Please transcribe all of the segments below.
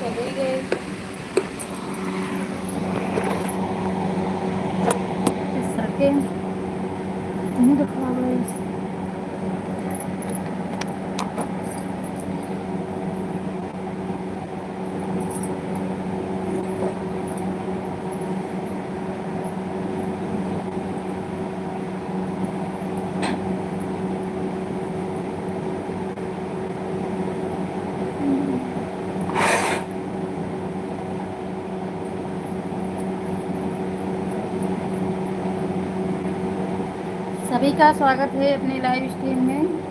चले गए। इस सड़कें मुँह दिखा गए। सभी का स्वागत है अपने लाइव स्ट्रीम में।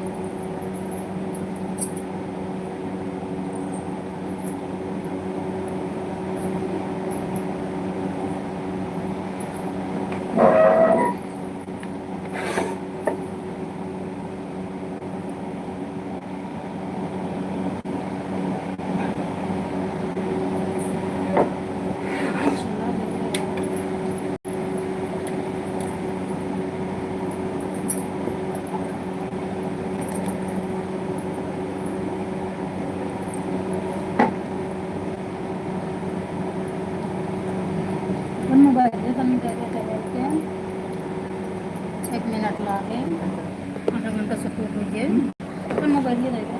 मोबाइल एक मिनट लागे आधा घंटा से पूछ लीजिए मोबाइल रहेगा।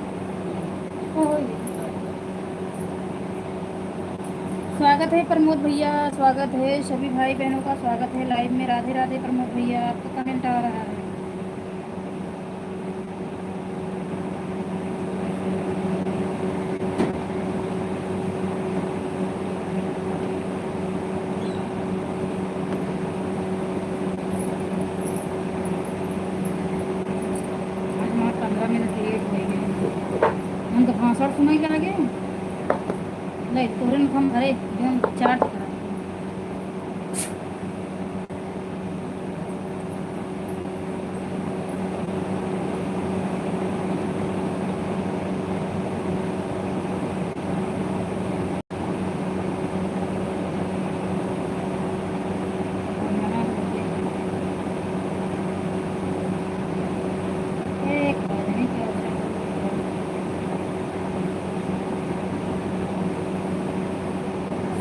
स्वागत है प्रमोद भैया, स्वागत है सभी भाई बहनों का स्वागत है लाइव में। राधे राधे प्रमोद भैया, आपका कमेंट आ रहा है। आज 15 मिनट लेट हो गए। हम तो भाषण सुनाई लगे नहीं तुरंत हम अरे हम चार्ज करा।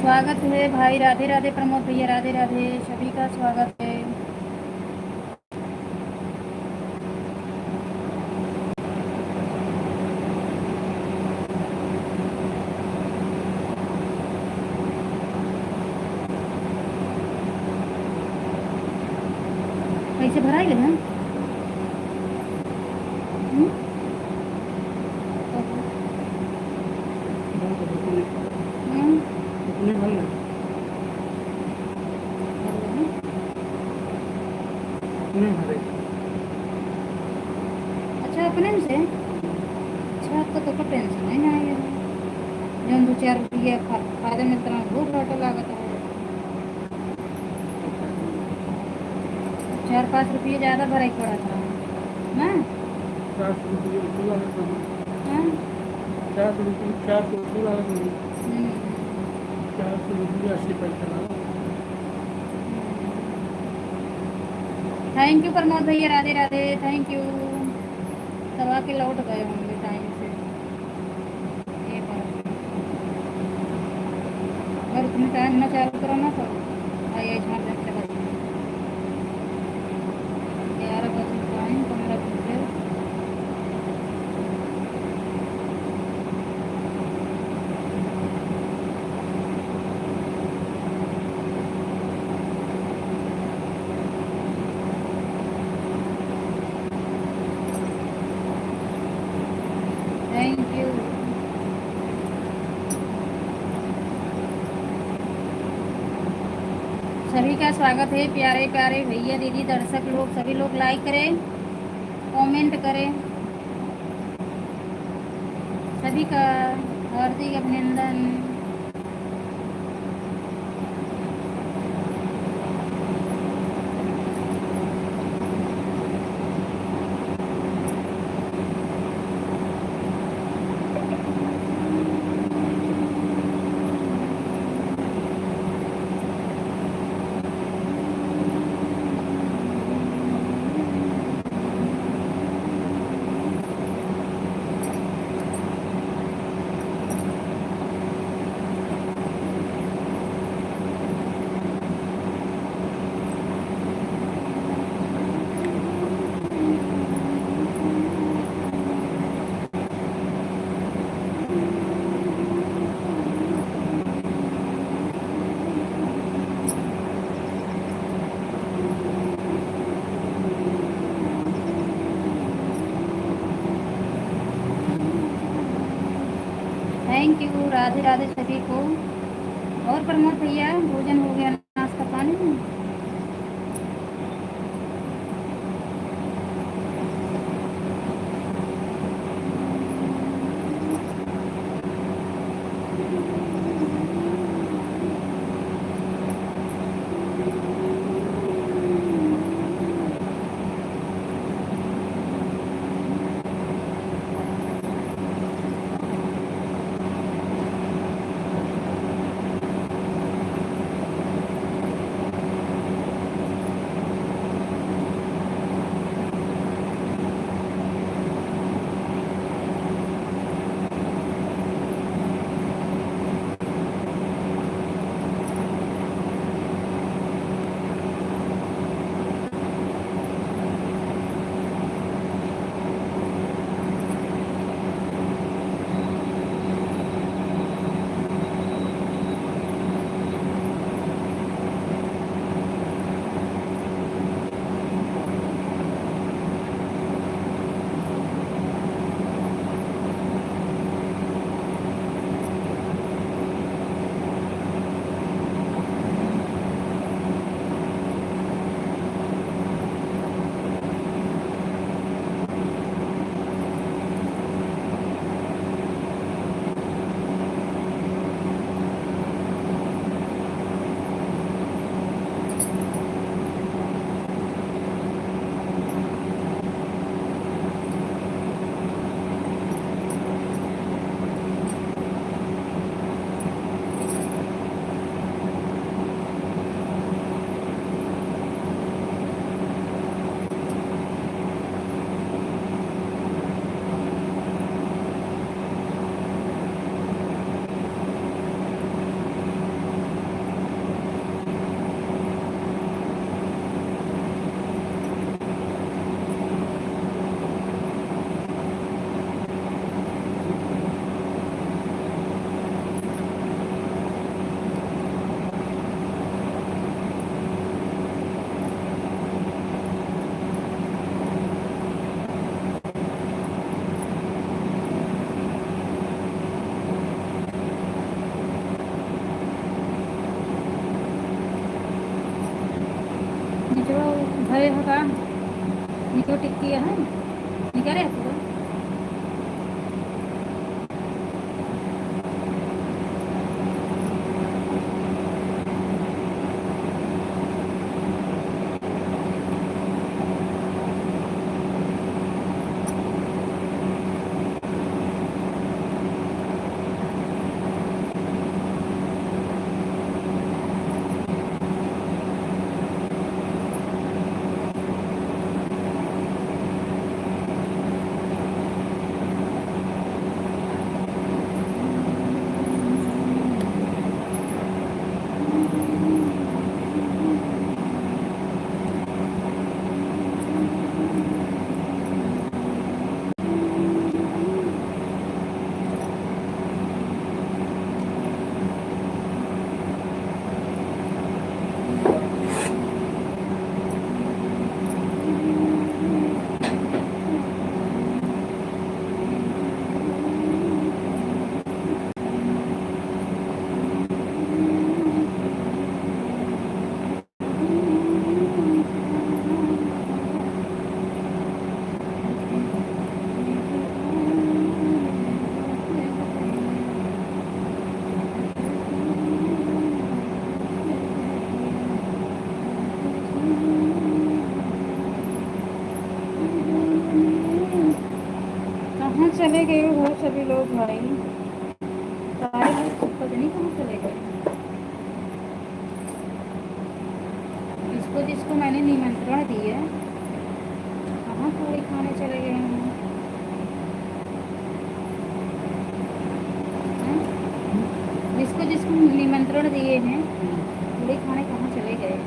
स्वागत है भाई, राधे राधे प्रमोद भैया, राधे राधे सभी का स्वागत है। पैसे भराई गए हैं। अच्छा अपने से अच्छा तो टेंशन नहीं आएगा। जब 2-4 रुपये फायदा मिलता है बहुत घाटा लागत है। 4-5 रुपये ज़्यादा भराई पड़ा था ना। 400 थैंक यू प्रमोद भैया, राधे राधे, थैंक यू। करवा के लौट गए होंगे टाइम से। ये बात अगर तुम्हें टाइम ना चालू करो ना तो आइए स्मार्ट बच्चे बस 11 बजे टाइम 15 बजे। Thank you. सभी का स्वागत है प्यारे प्यारे भैया दीदी दर्शक लोग, सभी लोग लाइक करें, कमेंट करें। सभी का हार्दिक अभिनंदन। थैंक यू, राधे राधे सभी को। और प्रमोद भैया, भोजन हो गया, नाश्ता पानी? निचवा भरे हो का? निचो टिक्की है, निकले आपको? कहाँ चले गए हो सभी लोग भाई? सारे लोग पता नहीं कहाँ चले गए। इसको जिसको मैंने निमंत्रण दिया, कहाँ पूरी खाने चले गए हैं? जिसको जिसको निमंत्रण दिए हैं, पूरी खाने कहाँ चले गए?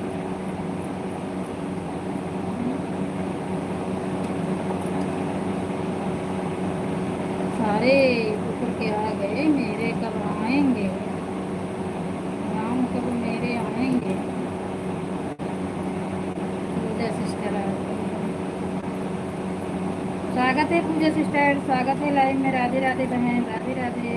सारे ऊपर के आ गए, मेरे कब आएंगे? नाम कब मेरे आएंगे? पूजा सिस्टर आ गई। स्वागत है पूजा सिस्टर, स्वागत है लाइव में। राधे राधे बहन, राधे राधे।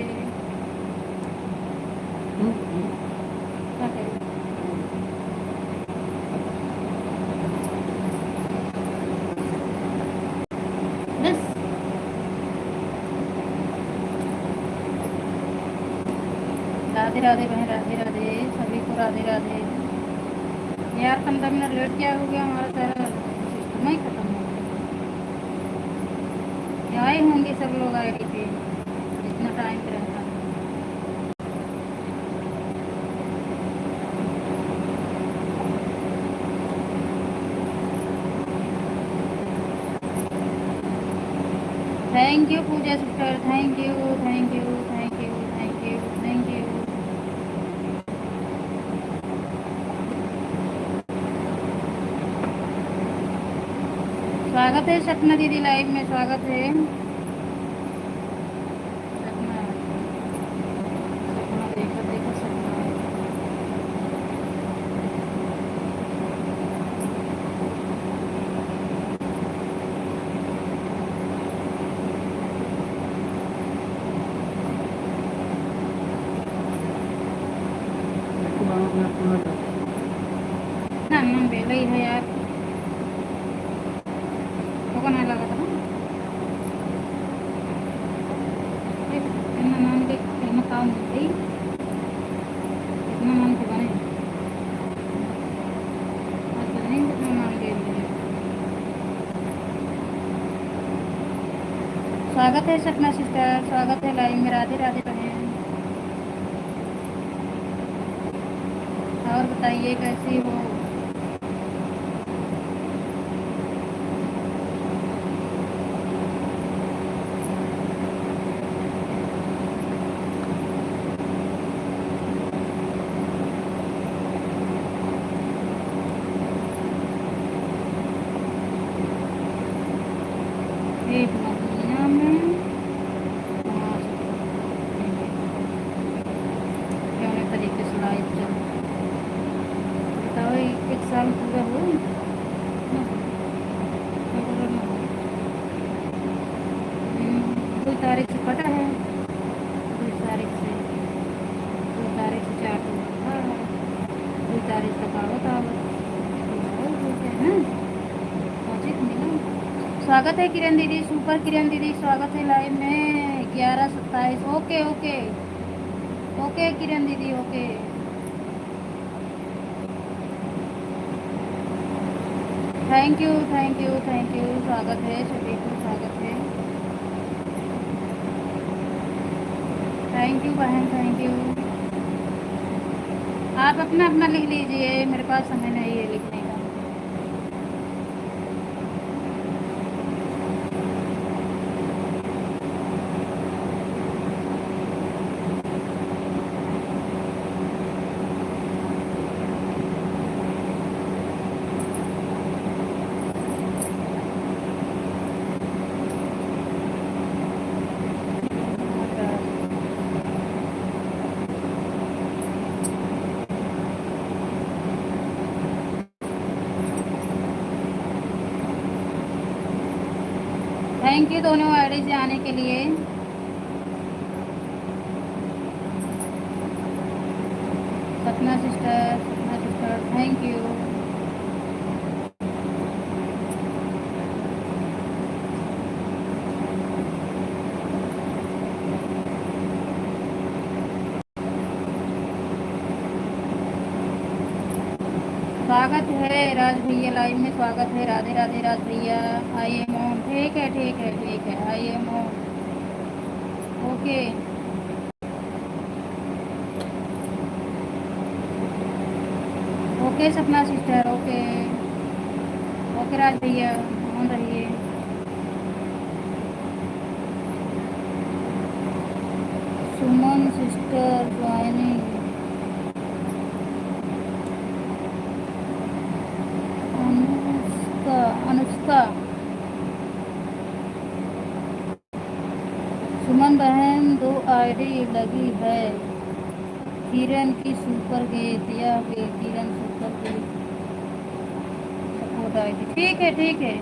राधे बहन, राधे राधे सभी को, राधे राधे। यार 15 मिनट लेट क्या हो गया, हमारा सारा सिस्टम ही खत्म हो गया। आए होंगे सब लोग आईडी पे जितना टाइम पे रहता है। Thank you Pooja sister, thank you thank you thank you thank you thank you. स्वागत है सपना दीदी, लाइव में स्वागत है। सपना, सपना देखो देखो सपना। ना ना बेला ही है यार, तो कौन लगा था इतना नाम के इतना काम होती इतना नाम के बने आज तो नहीं कितना नाम के लिए। स्वागत है सपना सिस्टर, स्वागत है लाइव में, राधे राधे बहन। और बताइए कैसी हो। एक महीना में क्यों तरीके से लाइव चल बताओ, एक साल पूरा हो कोई तारीख से पता है, कोई तारीख से, कोई तारीख से चार्ट होता है, कोई तारीख तक आवत आवत है ना पहुँचित मिला। स्वागत है किरण दीदी, सुपर किरण दीदी, स्वागत है लाइव में 11:27। ओके ओके ओके किरण दीदी, okay. Thank you thank you thank you, स्वागत है सभी को, स्वागत है। थैंक यू बहन, थैंक यू। आप अपना अपना लिख लीजिए, मेरे पास समय नहीं है लिखने का। थैंक यू दोनों आईडी से आने के लिए। सपना सिस्टर थैंक यू। स्वागत है राज भैया लाइव में, स्वागत है, राधे राधे राज भैया। आई एम ऑन, ठीक है ठीक है ठीक है, I am on, okay. Okay सपना सिस्टर, ओके ओके राज भैया, ऑन रहिए। सुमन सिस्टर ज्वाइनिंग, अनुष्का, सुमन बहन 2 आईडी लगी है, किरण की सुपर गेट या किरण सुपर गेट सपोर्ट आईडी, ठीक है ठीक है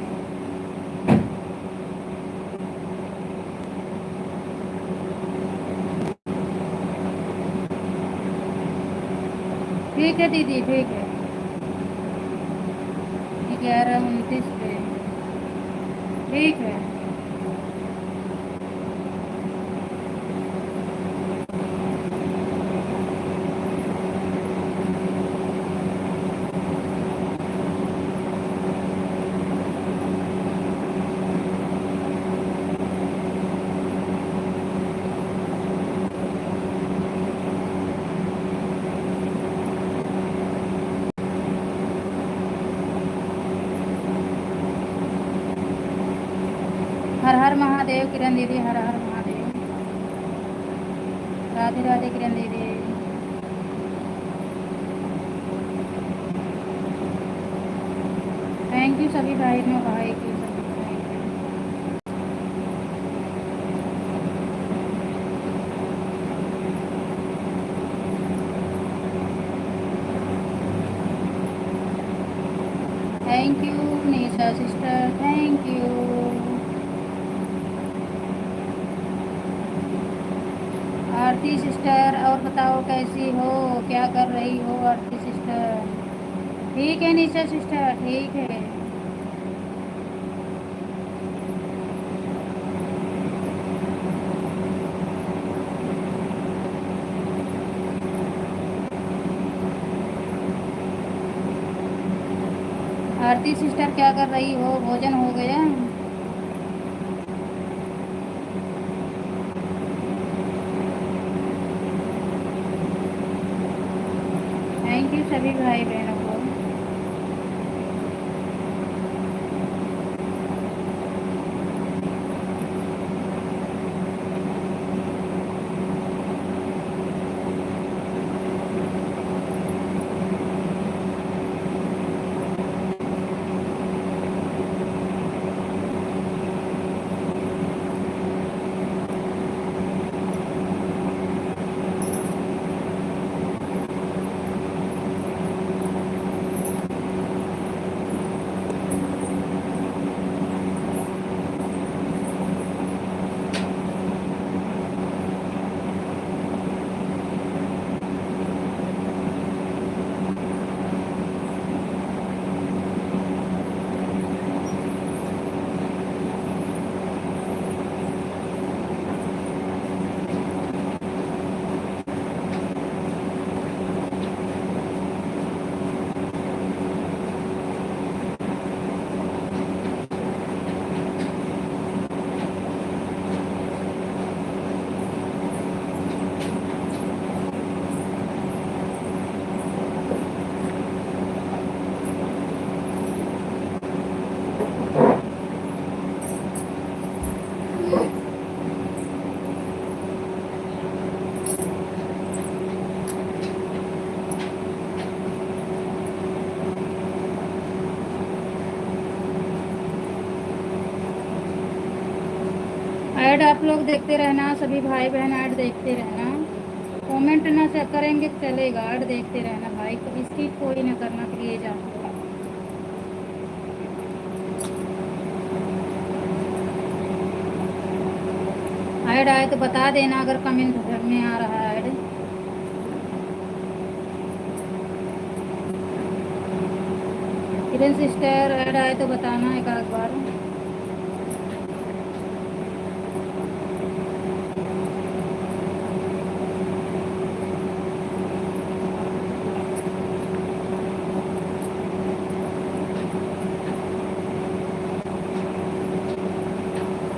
ठीक है दीदी, ठीक है। 11:29 पे, ठीक है। हर हर महादेव किरण दीदी, हर हर महादेव। राधे राधे किरण दीदी। थैंक यू सभी भाई भाई की सभी भाई। Thank you Nisha sister, thank you. Aarti sister, और बताओ कैसी हो, क्या कर रही हो आरती सिस्टर? ठीक है निशा सिस्टर, ठीक है। आरती सिस्टर क्या कर रही हो, भोजन हो गया? थैंक यू सभी भाई बहनों को। ऐड आप लोग देखते रहना, सभी भाई बहन ऐड देखते रहना। कमेंट ना से करेंगे तो चलेगा, ऐड देखते रहना भाई, तो इसकी कोई ना करना प्लीज आप। ऐड आए तो बता देना अगर कमेंट में आ रहा है ऐड। किरण सिस्टर ऐड आए तो बताना एक आध बार।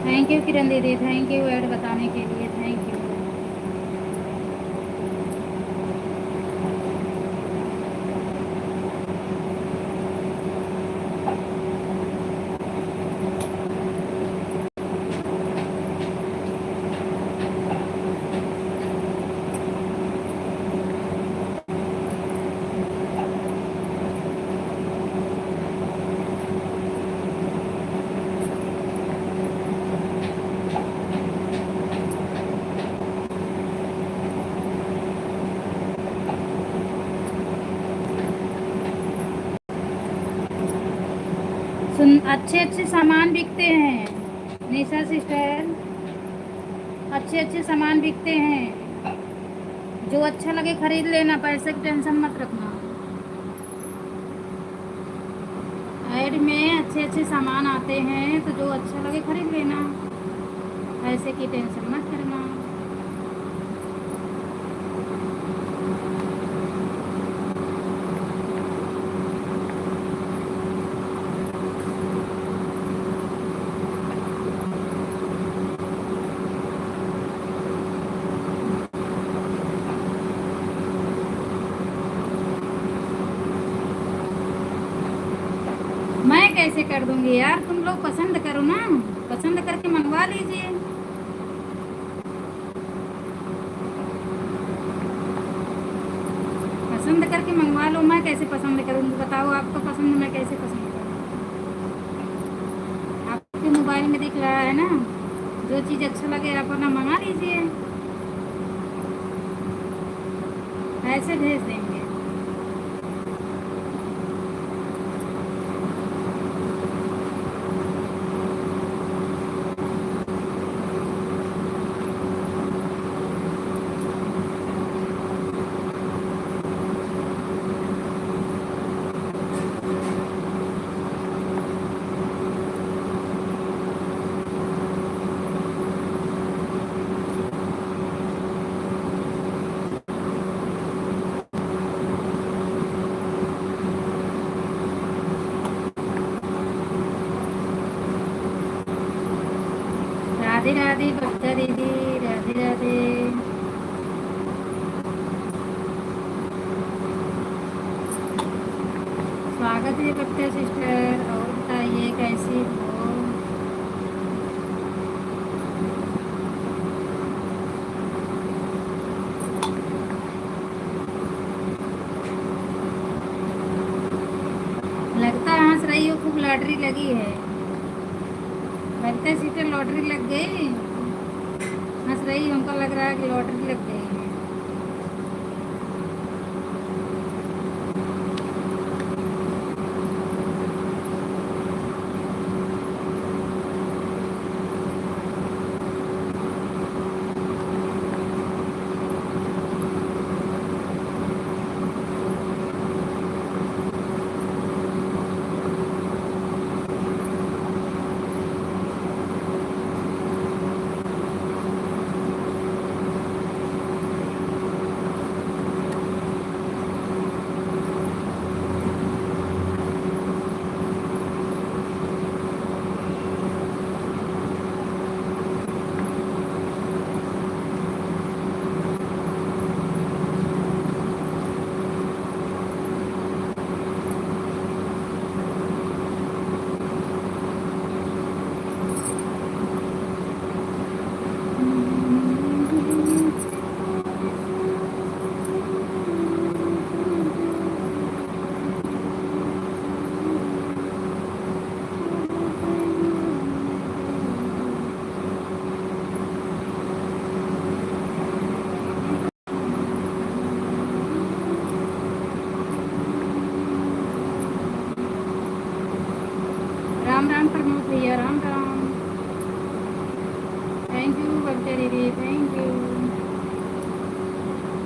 थैंक यू किरण दीदी, थैंक यू ऐड बताने के लिए, थैंक यू। सुन, अच्छे अच्छे सामान बिकते हैं निशा सिस्टर, अच्छे अच्छे सामान बिकते हैं। जो अच्छा लगे खरीद लेना, पैसे की टेंशन मत रखना। ऐड में अच्छे अच्छे सामान आते हैं, तो जो अच्छा लगे खरीद लेना, पैसे की टेंशन मत करना। मैं कैसे कर दूंगी यार, तुम लोग पसंद करो ना, पसंद करके लीजिए। पसंद करके मंगवा लो। मैं कैसे पसंद करूँगी बताओ? आपको पसंद मैं कैसे पसंद करूँ? आपके मोबाइल में दिख रहा है ना, जो चीज़ अच्छा लगे आप अपना मंगा लीजिए, ऐसे भेज देंगे। राधे राधे बच्चा दीदी, राधे राधे। स्वागत है बच्चा सिस्टर। और बताइए कैसी हो? लगता है हंस रही हो, खूब लॉटरी लगी है। लगता है सिस्टर लॉटरी लग गई। हंस रही, हमको लग रहा है कि लॉटरी लग गई है। राम राम प्रमोद भैया, राम राम। थैंक यू बच्चा दीदी, थैंक यू।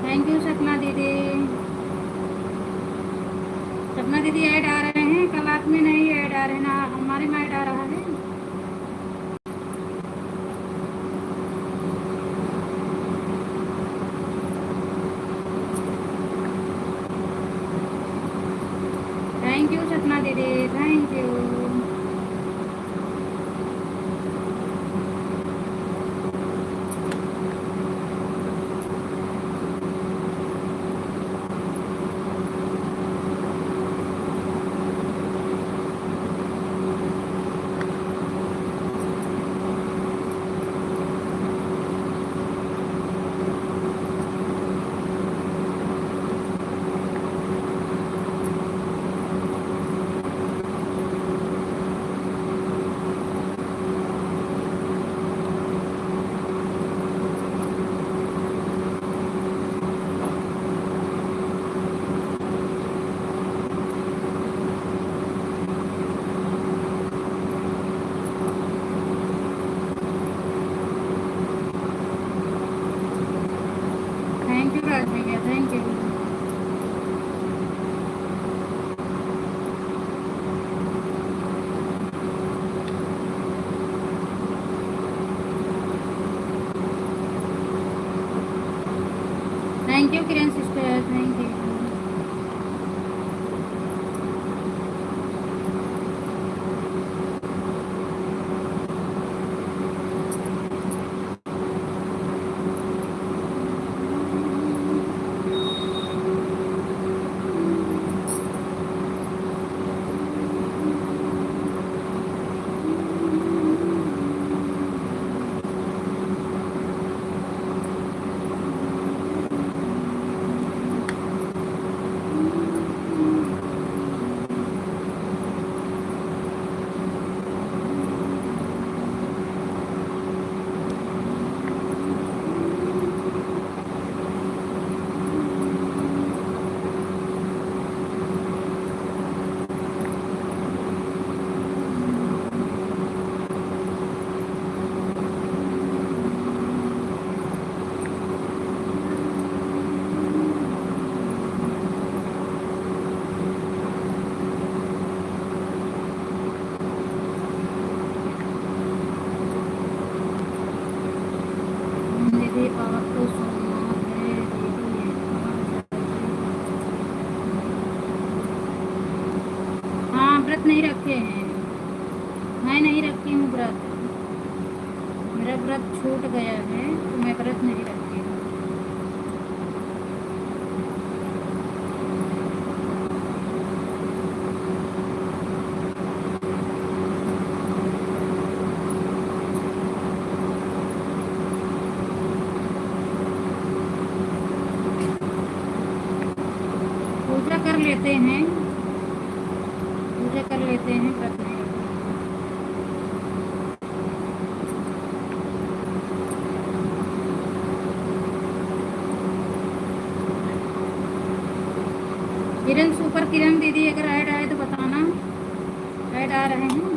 थैंक यू सपना दीदी। सपना दीदी ऐड आ रहे हैं, कल आप में नहीं ऐड आ रहे ना, हमारे में ऐड आ रहा है। थैंक यू सपना दीदी, थैंक यू। थैंक यू राज भैया, thank you. Thank you Kiran sister, thank you. व्रत नहीं रखे हैं, मैं नहीं रखी हूँ व्रत, मेरा व्रत छूट गया है तो मैं व्रत नहीं रखती हूँ। पूजा कर लेते हैं, पूजा कर लेते हैं, व्रत नहीं रखते। किरण सुपर किरण दीदी अगर ऐड आए तो बताना, ऐड आ रहे हैं।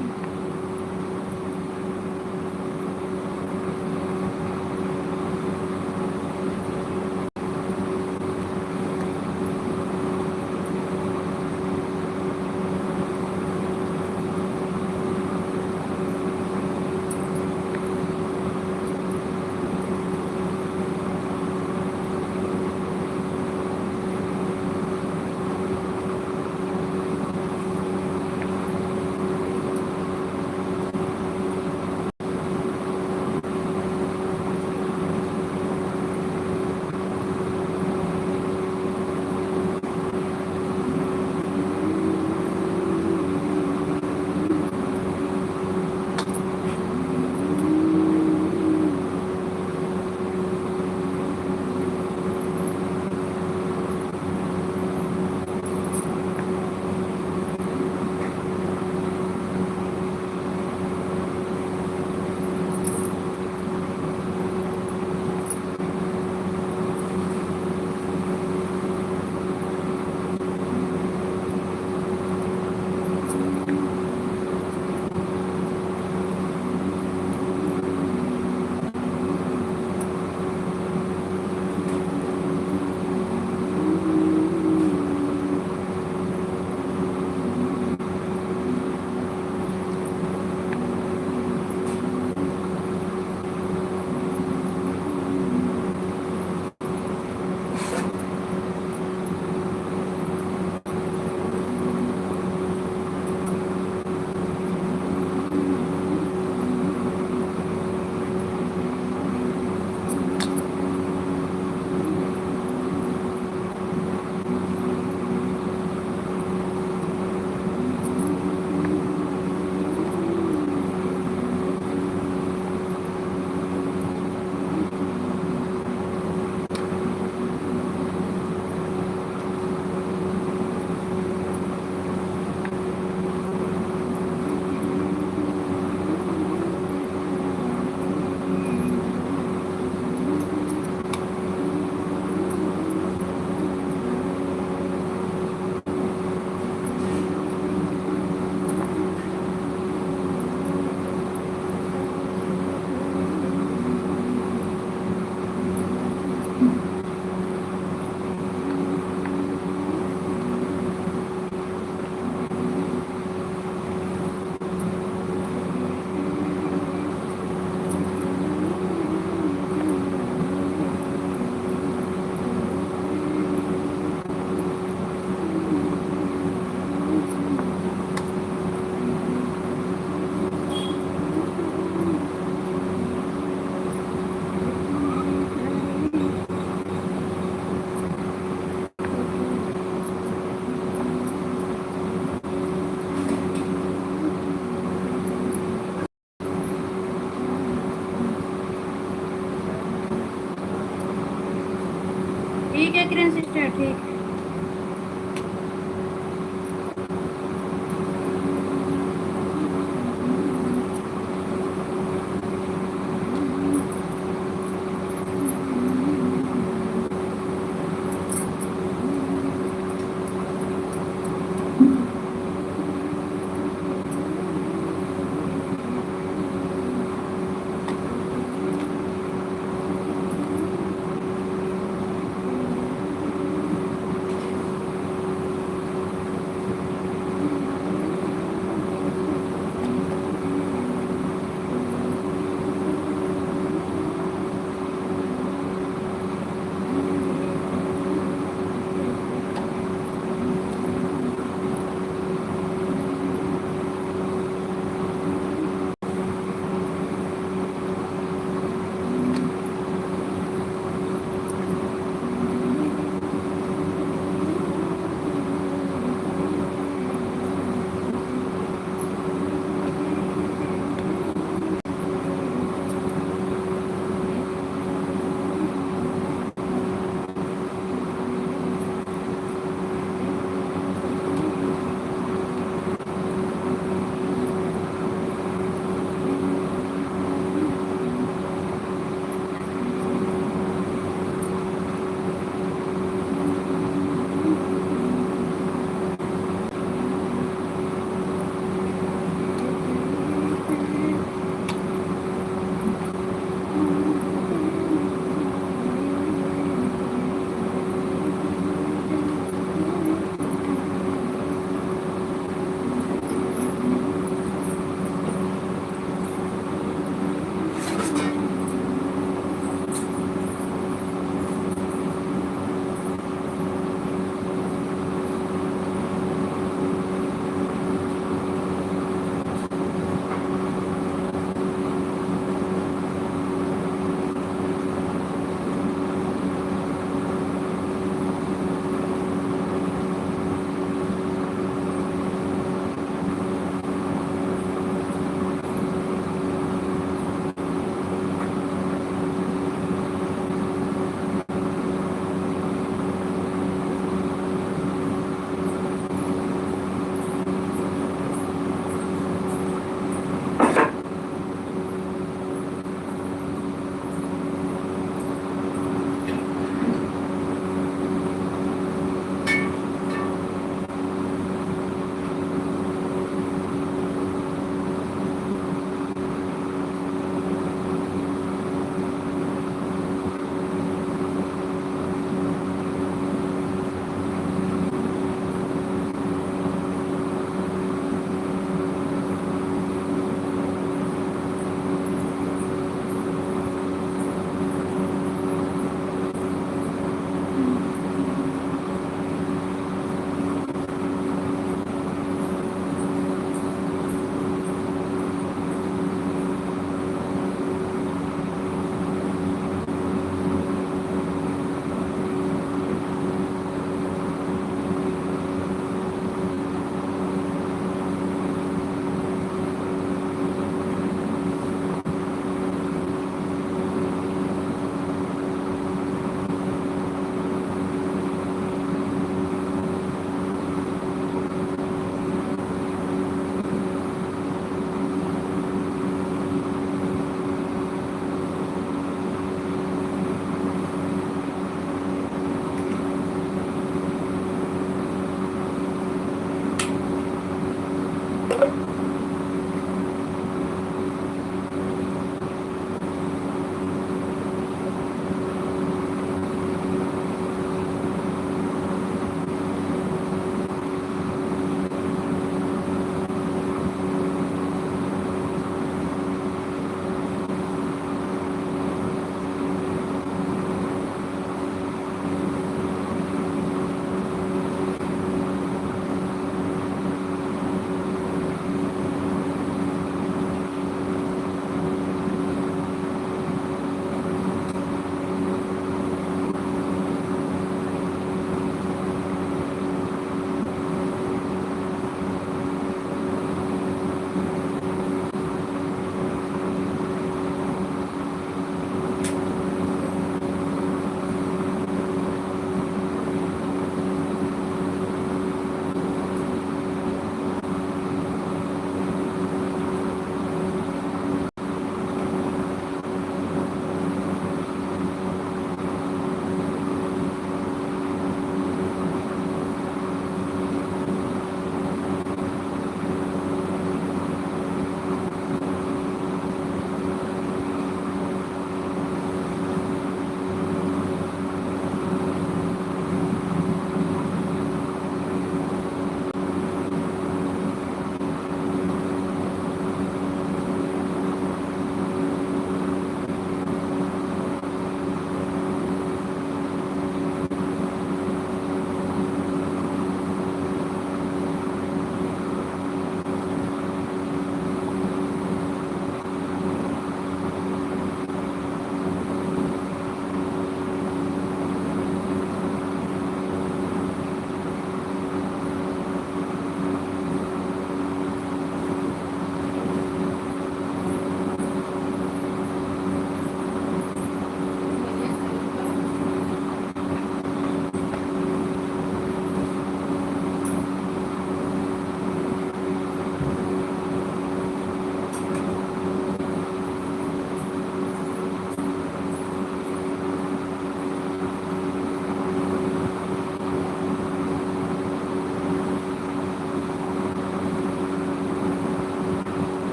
ठीक है किरण सिस्टर, ठीक है।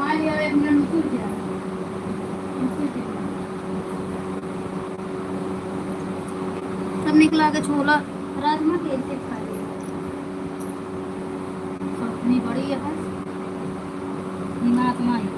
घुमा लिया 1 मिनट में सूझ गया। तब निकला के छोला राजमा कैसे खाए, इतनी बड़ी है बस दिमाग में आई।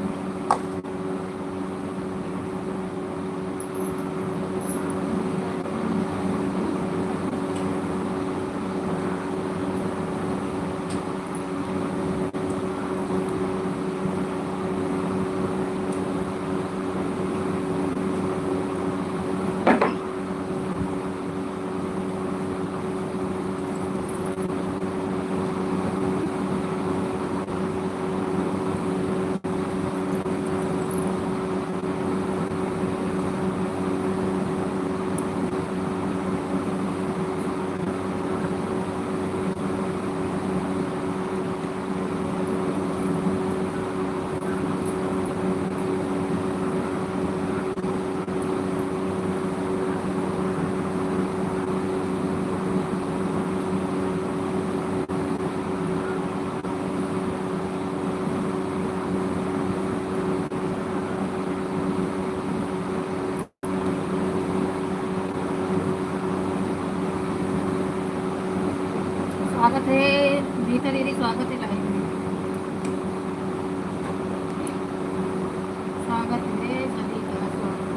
स्वागत है रीता दीदी, स्वागत है लाइव में, स्वागत है सभी का स्वागत।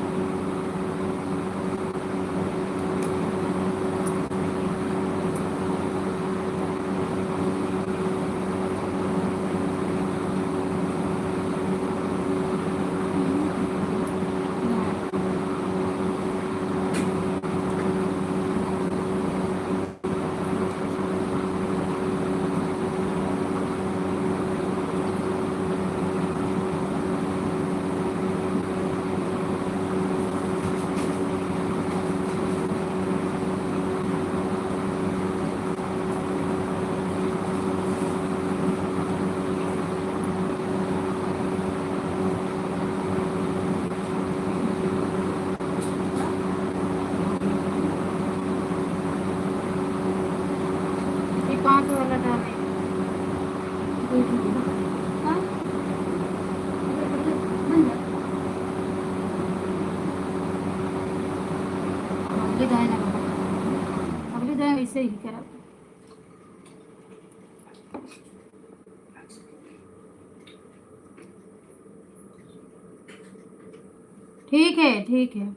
ये 5 वाला डाले हाँ? अगली दाएं ना बाबा, अगली दाएं वैसे ही करा। ठीक है ठीक है,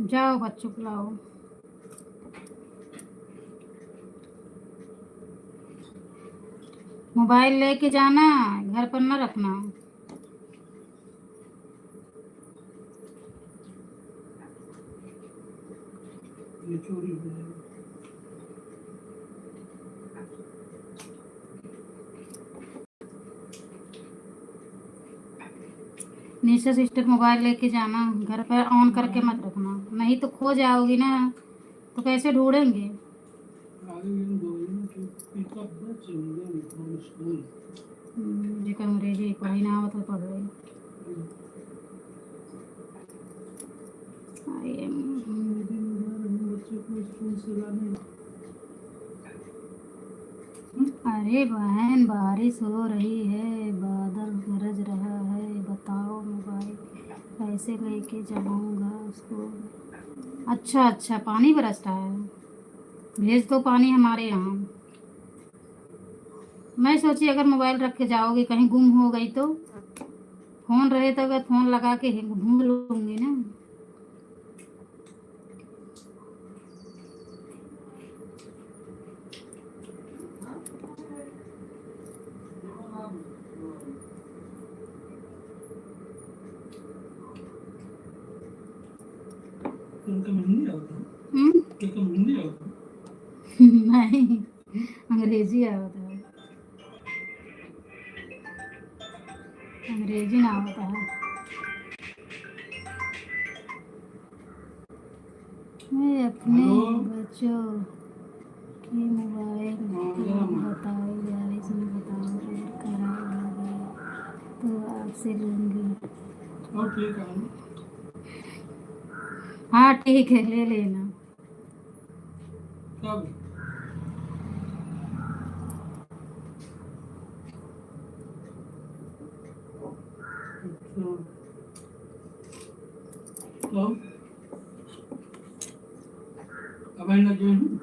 जाओ बच्चों को लाओ। मोबाइल लेके जाना, घर पर न रखना। ये चोरी हो जाएगी। निशा सिस्टर मोबाइल लेके जाना, घर पर ऑन करके मत रखना, नहीं तो खो जाओगी ना, तो कैसे ढूंढेंगे। आगे इन दो दिन के पिकअप में चले गए फ्रॉम स्कूल। जेकर अंग्रेजी पढ़ाई ना आवत हो पढ़ रही। आई एम बच्चे को स्कूल से लाने। अरे बहन बारिश हो रही है, बादल गरज रहा है, बताओ मोबाइल कैसे लेके जाऊंगा उसको। अच्छा अच्छा, पानी बरस रहा है, भेज दो पानी हमारे यहाँ। मैं सोची अगर मोबाइल रख के जाओगी कहीं गुम हो गई तो, फोन रहे तो अगर फोन लगा के ढूंढ लूंगी ना। तुमको हिंदी आता है? तुमको हिंदी आता है? नहीं, अंग्रेजी आता है, अंग्रेजी ना आता है। मैं अपने बच्चों की मोबाइल बताओ बारिश में, बताओ अगर खराब हो गई तो आपसे लूँगी। और ठीक है। हाँ ठीक है, ले लेना। कब? अच्छा, तो अब आने लगे हैं।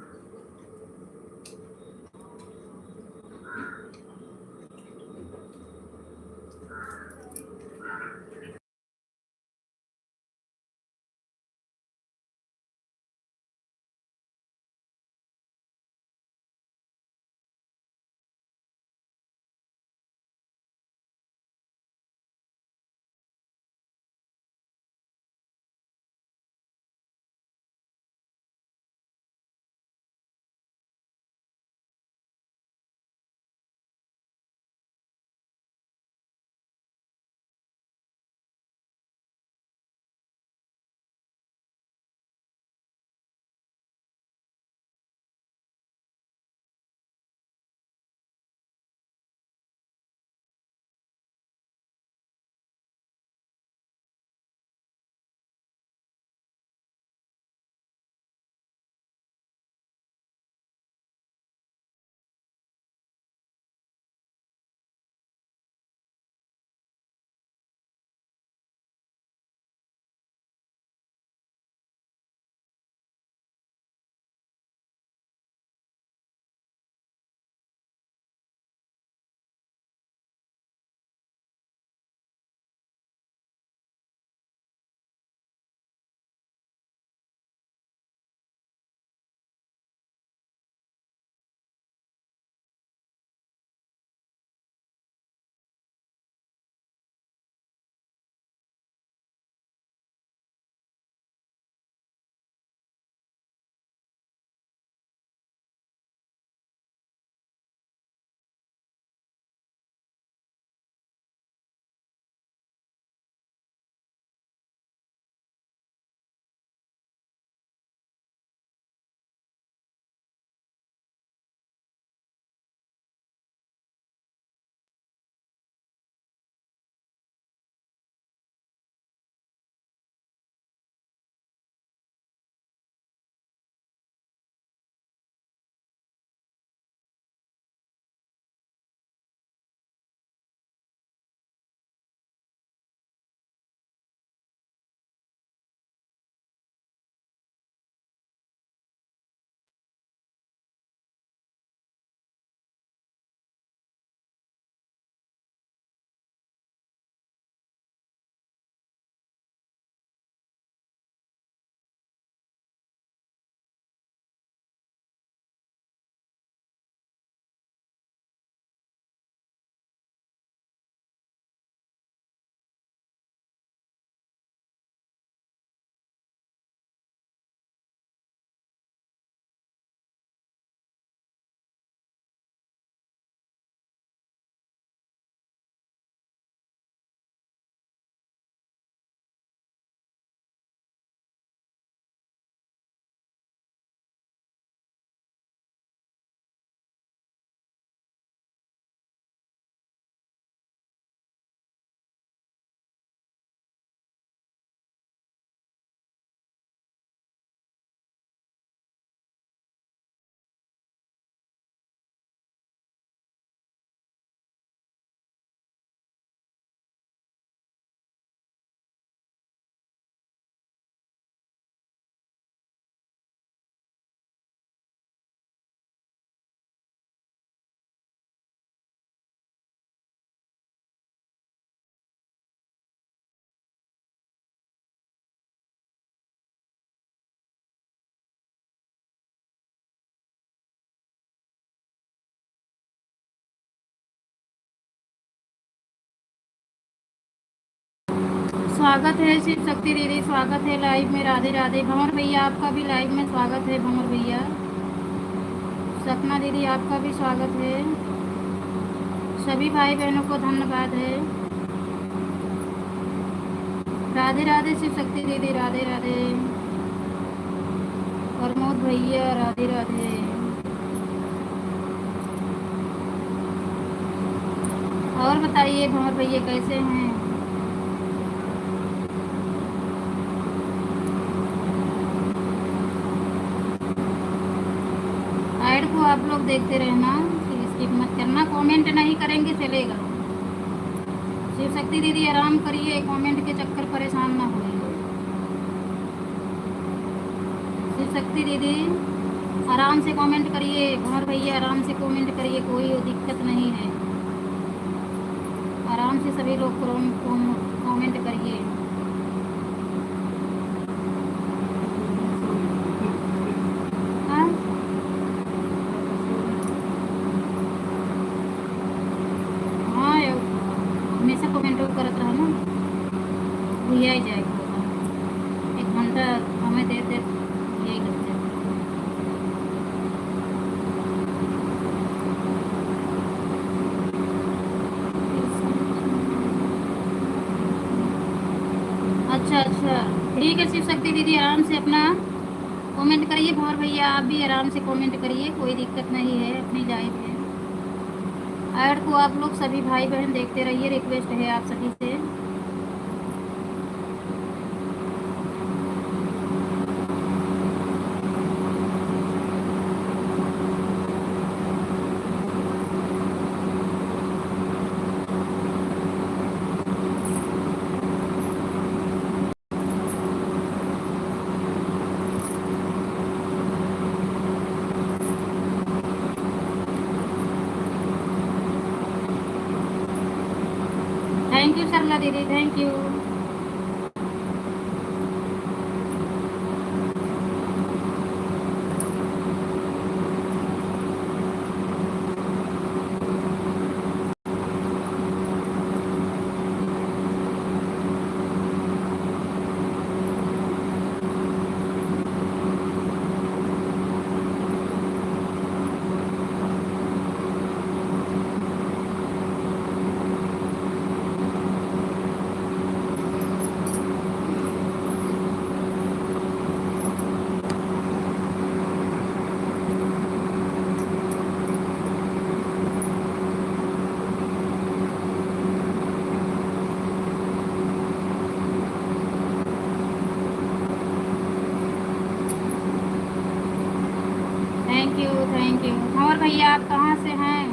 स्वागत है शिव शक्ति दीदी, स्वागत है लाइव में। राधे राधे। भंवर भैया आपका भी लाइव में स्वागत है। भंवर भैया, सपना दीदी आपका भी स्वागत है। सभी भाई बहनों को धन्यवाद है। राधे राधे शिव शक्ति दीदी, राधे राधे। प्रमोद भैया राधे राधे। और बताइए भंवर भैया कैसे हैं? ऐड को आप लोग देखते रहना, स्किप मत करना। कमेंट नहीं करेंगे चलेगा, शिव शक्ति दीदी आराम करिए, कमेंट के चक्कर परेशान ना होइए। शिव शक्ति दीदी आराम से कमेंट करिए, भंवर भैया आराम से कमेंट करिए, कोई दिक्कत नहीं है। आराम से सभी लोग कमेंट करिए। हाँ हाँ हमेशा कमेंट करत रहा ना, भैया ही जाएगा। 1 घंटा हमें दे दे यही लगता है। अच्छा अच्छा ठीक है शिव शक्ति दीदी, आराम से अपना कमेंट करिए। भंवर भैया आप भी आराम से कमेंट करिए, कोई दिक्कत नहीं है, अपनी जायज़ है। ऐड को आप लोग सभी भाई बहन देखते रहिए, रिक्वेस्ट है आप सभी से। थैंक यू सरला दीदी, थैंक यू। Thank you. और भैया आप कहाँ से हैं?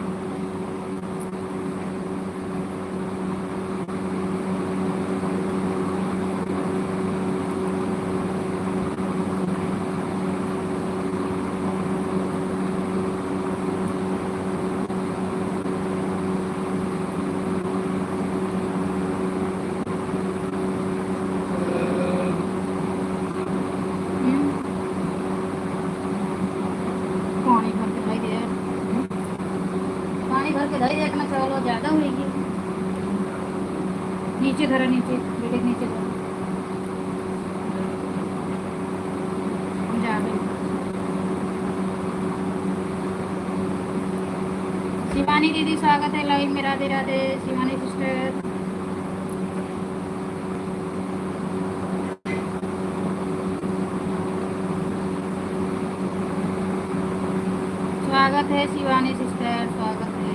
पानी भर के भाई दे, पानी भर के धरी देखना चावल ज़्यादा होगी। नीचे धरा, नीचे बेटे के नीचे धरा, ज़्यादा। शिवानी दीदी स्वागत है लाइव में, राधे राधे शिवानी सिस्टर। स्वागत है शिवानी सिस्टर, स्वागत है।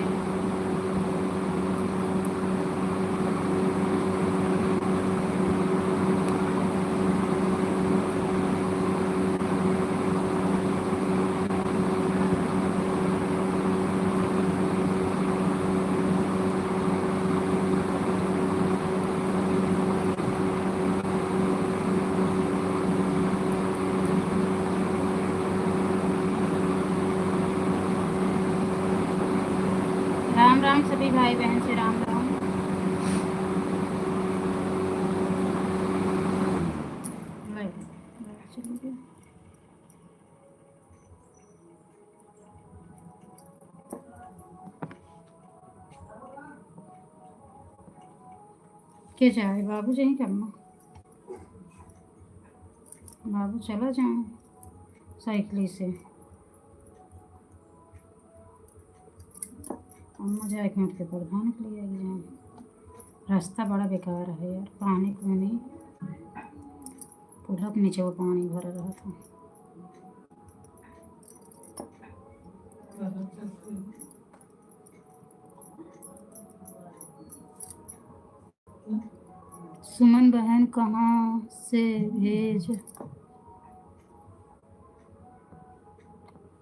राम राम सभी भाई बहन से, राम राम। क्या जाए बाबू जी करना, बाबू चला जाए साइकिल से। अम्मा जाए क्यों के प्रधान के लिए जाए। रास्ता बड़ा बेकार है यार, पानी पानी पुल के नीचे वो पानी भरा रहा था। सुमन बहन कहाँ से भेज,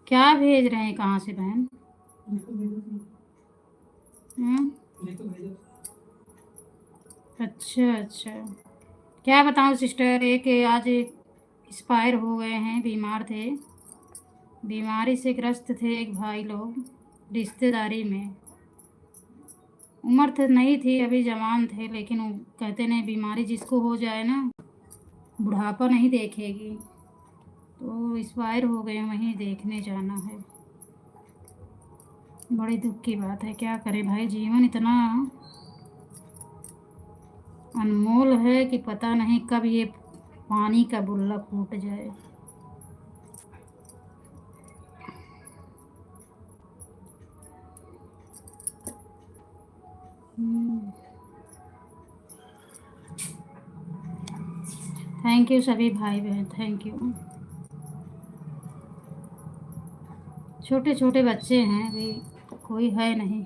क्या भेज रहे हैं, कहाँ से बहन? अच्छा अच्छा। क्या बताऊँ सिस्टर, एक आज एक्सपायर हो गए हैं, बीमार थे। बीमारी से ग्रस्त थे एक भाई लोग, रिश्तेदारी में। उम्र तो नहीं थी, अभी जवान थे, लेकिन वो कहते नहीं, बीमारी जिसको हो जाए ना, बुढ़ापा नहीं देखेगी। तो एक्सपायर हो गए, वहीं देखने जाना है। बड़ी दुख की बात है, क्या करें भाई, जीवन इतना अनमोल है कि पता नहीं कब ये पानी का बुल्ला फूट जाए। थैंक यू सभी भाई बहन, थैंक यू। छोटे छोटे बच्चे हैं अभी, कोई है नहीं।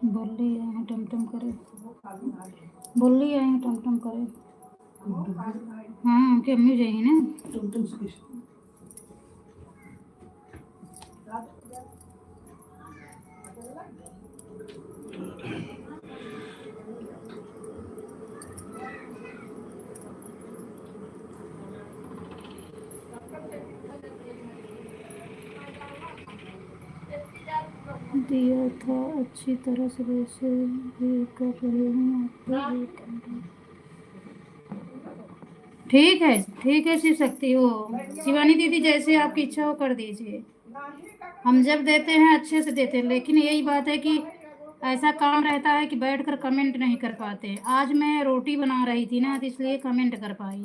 बोली आए हैं टमटम करे, बोली आए हैं टमटम करे। हाँ, उनकी अम्मी जाएगी ना। टमटम से दिया था अच्छी तरह से, वैसे भी कर रही हूँ आपको एक घंटा। ठीक है शिव शक्ति हो, शिवानी दीदी जैसे आपकी इच्छा हो कर दीजिए। हम जब देते हैं अच्छे से देते हैं, लेकिन यही बात है कि ऐसा काम रहता है कि बैठकर कमेंट नहीं कर पाते। आज मैं रोटी बना रही थी ना, तो इसलिए कमेंट कर पाई।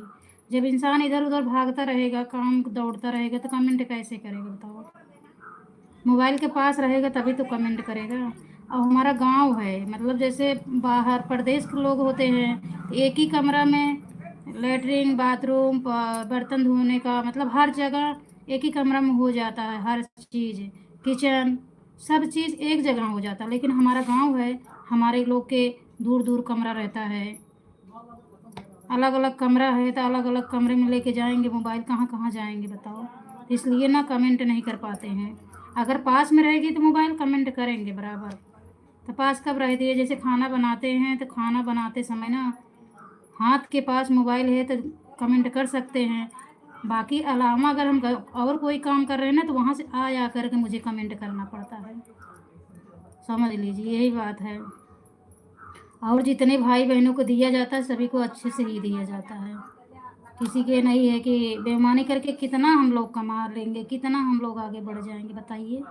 जब इंसान इधर उधर भागता रहेगा, काम दौड़ता रहेगा, तो कमेंट कैसे करेगा बताओ। मोबाइल के पास रहेगा तभी तो कमेंट करेगा। और हमारा गांव है, मतलब जैसे बाहर प्रदेश के लोग होते हैं, तो एक ही कमरा में लेटरिन बाथरूम बर्तन धोने का, मतलब हर जगह एक ही कमरा में हो जाता है। हर चीज़, किचन, सब चीज़ एक जगह हो जाता है। लेकिन हमारा गांव है, हमारे लोग के दूर दूर कमरा रहता है, अलग अलग कमरा है, तो अलग अलग कमरे में लेके जाएंगे मोबाइल, कहाँ कहाँ जाएंगे बताओ। इसलिए ना कमेंट नहीं कर पाते हैं। अगर पास में रहेगी तो मोबाइल कमेंट करेंगे बराबर। तो पास कब रहती है, जैसे खाना बनाते हैं, तो खाना बनाते समय ना हाथ के पास मोबाइल है तो कमेंट कर सकते हैं। बाकी अलावा अगर हम और कोई काम कर रहे हैं ना, तो वहाँ से आ जा कर के मुझे कमेंट करना पड़ता है, समझ लीजिए, यही बात है। और जितने भाई बहनों को दिया जाता है, सभी को अच्छे से ही दिया जाता है। किसी के नहीं है कि बेईमानी करके कितना हम लोग कमा लेंगे, कितना हम लोग आगे बढ़ जाएंगे बताइए।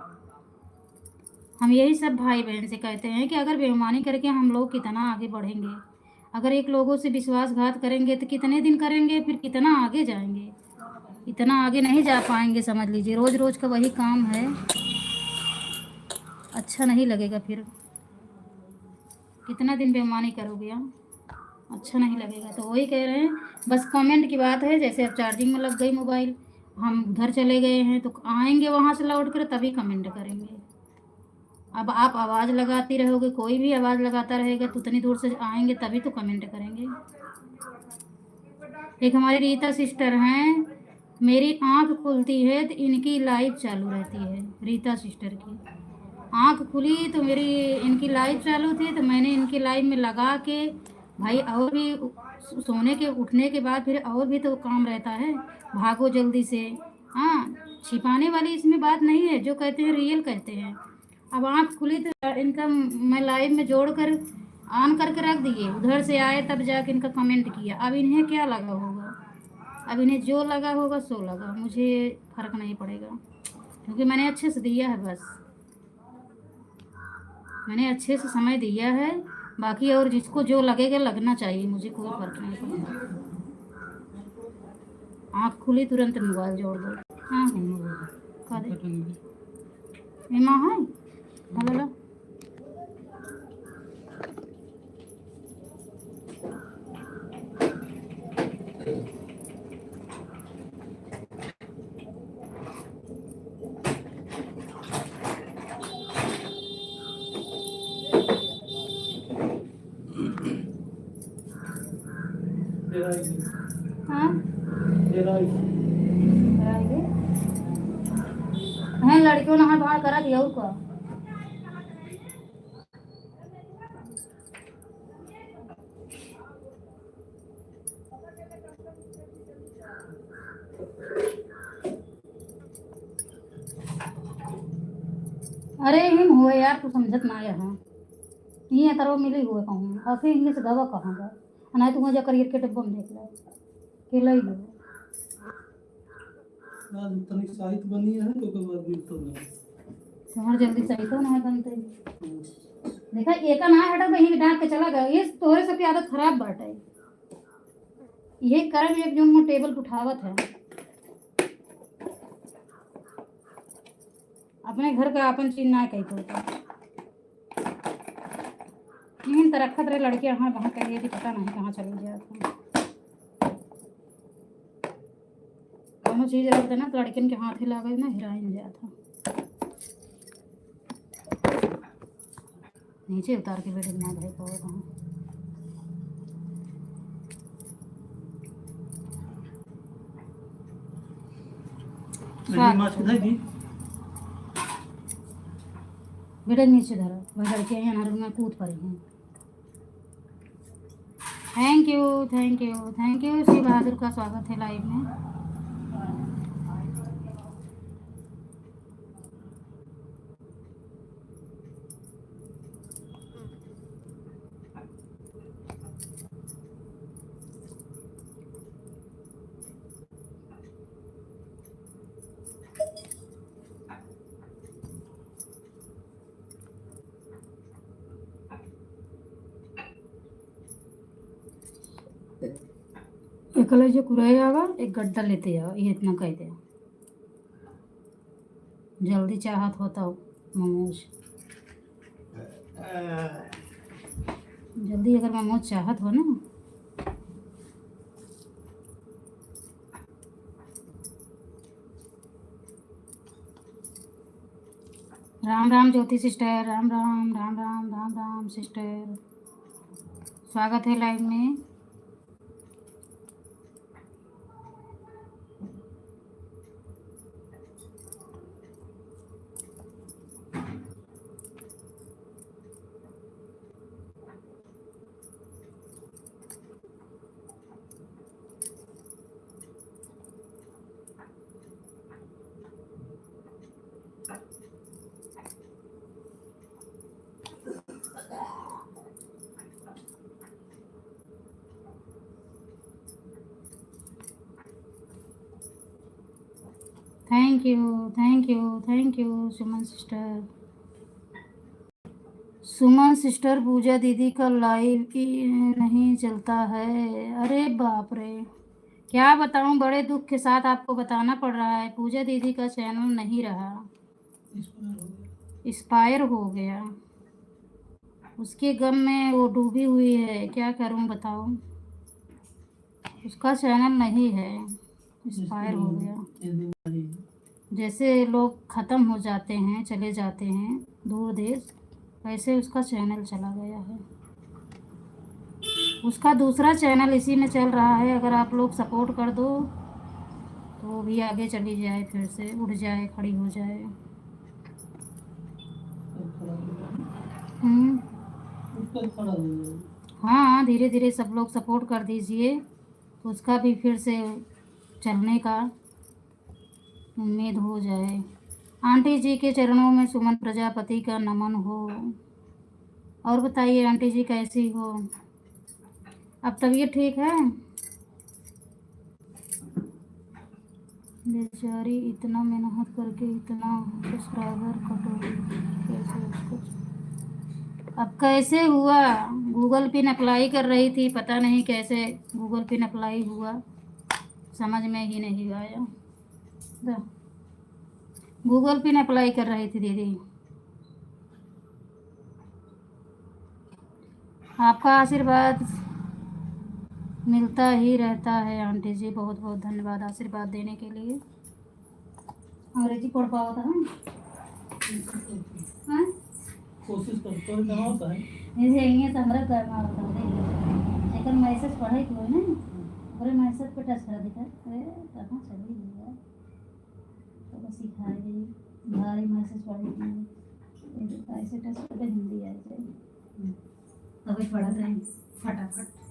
हम यही सब भाई बहन से कहते हैं कि अगर बेईमानी करके हम लोग कितना आगे बढ़ेंगे। अगर एक लोगों से विश्वासघात करेंगे तो कितने दिन करेंगे, फिर कितना आगे जाएंगे। इतना आगे नहीं जा पाएंगे, समझ लीजिए। रोज रोज का वही काम है, अच्छा नहीं लगेगा फिर। कितना दिन बेईमानी करोगे आप, अच्छा नहीं लगेगा। तो वही कह रहे हैं, बस कमेंट की बात है। जैसे अब चार्जिंग में लग गई मोबाइल, हम उधर चले गए हैं, तो आएंगे वहाँ से लौट कर तभी कमेंट करेंगे। अब आप आवाज़ लगाती रहोगे, कोई भी आवाज़ लगाता रहेगा, तो उतनी दूर से आएंगे तभी तो कमेंट करेंगे। एक हमारी रीता सिस्टर हैं, मेरी आंख खुलती है तो इनकी लाइव चालू रहती है। रीता सिस्टर की आंख खुली तो मेरी इनकी लाइव चालू थी, तो मैंने इनकी लाइव में लगा के, भाई और भी सोने के उठने के बाद फिर और भी तो काम रहता है, भागो जल्दी से। हाँ, छिपाने वाली इसमें बात नहीं है, जो कहते हैं रियल कहते हैं। अब आंख खुली तो इनका मैं लाइव में जोड़ कर ऑन करके रख दिए, उधर से आए तब जाके इनका कमेंट किया। अब इन्हें क्या लगा होगा, अब इन्हें जो लगा होगा सो लगा, मुझे फर्क नहीं पड़ेगा, क्योंकि मैंने अच्छे से दिया है। बस मैंने अच्छे से समय दिया है, बाकी और जिसको जो लगेगा लगना चाहिए, मुझे कोई फर्क नहीं पड़ेगा। आँख खुली तुरंत मोबाइल जोड़ दो। हाँ खा दे माँ है हेलो। हाँ तेरा कराइए हैं लड़कियों ने हाथ बाहर करा दिया उसको। अरे हिम हुए यार तू समझत ना यहाँ ये तरह मिली हुए कहूँ आखिर इंग्लिश दवा कहाँ गए नहीं तू मजा करिए के डब्बा में देख ले केला ही लो आज तनिक साहित्य बनी है तो के बाद भी तो नहीं तुम्हारे जल्दी सही तो ना बनते देखा एका ना हटा बही डांट के चला गया ये तोरे सबकी आदत खराब बाटे ये कर्म एक जो मुंह टेबल पे उठावत है अपने घर का अपन चीज ना कही तो इन तरखत रहे लड़के यहाँ वहाँ कहिए कि पता नहीं कहाँ चली गया था दोनों चीज रहते ना तो लड़किन के हाथ ही लागे ना हिराइन गया था नीचे उतार के बेटे ना भाई पाओ तो माछ खाई दी बेटे नीचे धरा वही लड़के यहाँ नारू में कूद पड़े हैं thank you thank you thank you Shri Bahadur का स्वागत है लाइव में एकले जो कुराई आवा एक गड्ढा लेते आओ ये इतना कह दे जल्दी चाहत होता हो मोमोज जल्दी अगर मोमोज चाहत हो ना राम राम ज्योति सिस्टर राम राम राम राम राम राम सिस्टर स्वागत है लाइव में thank you thank you thank you Suman sister Puja दीदी का लाइव ही नहीं चलता है अरे बाप रे क्या बताऊं बड़े दुख के साथ आपको बताना पड़ रहा है पूजा दीदी का चैनल नहीं रहा एक्सपायर हो गया उसके गम में वो डूबी हुई है क्या करूं बताओ उसका चैनल नहीं है एक्सपायर हो गया जैसे लोग ख़त्म हो जाते हैं चले जाते हैं दूर देश वैसे उसका चैनल चला गया है उसका दूसरा चैनल इसी में चल रहा है अगर आप लोग सपोर्ट कर दो तो वो भी आगे चली जाए फिर से उठ जाए खड़ी हो जाए हाँ धीरे धीरे सब लोग सपोर्ट कर दीजिए तो उसका भी फिर से चलने का उम्मीद हो जाए आंटी जी के चरणों में सुमन प्रजापति का नमन हो और बताइए आंटी जी कैसी हो अब तबीयत ठीक है बेचारी इतना मेहनत करके इतना सब्सक्राइबर कटोरी कैसे उसको अब कैसे हुआ गूगल पिन अप्लाई कर रही थी पता नहीं कैसे गूगल पिन अप्लाई हुआ समझ में ही नहीं आया गूगल पिन अप्लाई कर रही थी दीदी आपका आशीर्वाद मिलता ही रहता है आंटी जी बहुत बहुत धन्यवाद आशीर्वाद देने के लिए अंग्रेजी पढ़ पाओ था हाँ कोशिश करते हैं कहाँ होता है जैसे ये समरा करना होता है लेकिन मैसेज पढ़ाई को ना अरे मैसेज पे टच करा दिखा। अरे कहाँ चली गई यार, तो बस सिखाई रही भारी मैसेज पढ़ी थी, ऐसे टच करके हिंदी आ जाए तभी पढ़ा था फटाफट।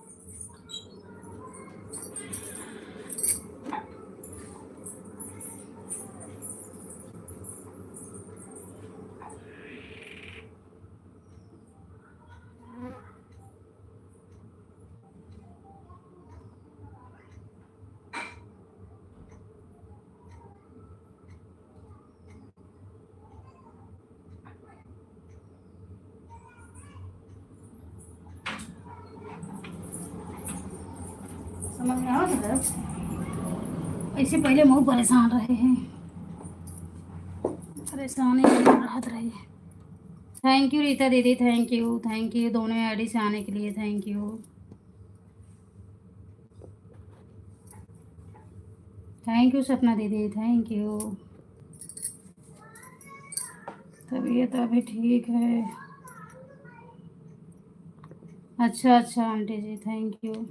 समझ में आ रहा है? इससे पहले बहुत परेशान रहे हैं, परेशानी में राहत रही है। थैंक यू रीता दीदी, थैंक यू दोनों आईडी से आने के लिए, थैंक यू। थैंक यू सपना दीदी, थैंक यू। तबीयत अभी ठीक है। अच्छा अच्छा आंटी जी, थैंक यू।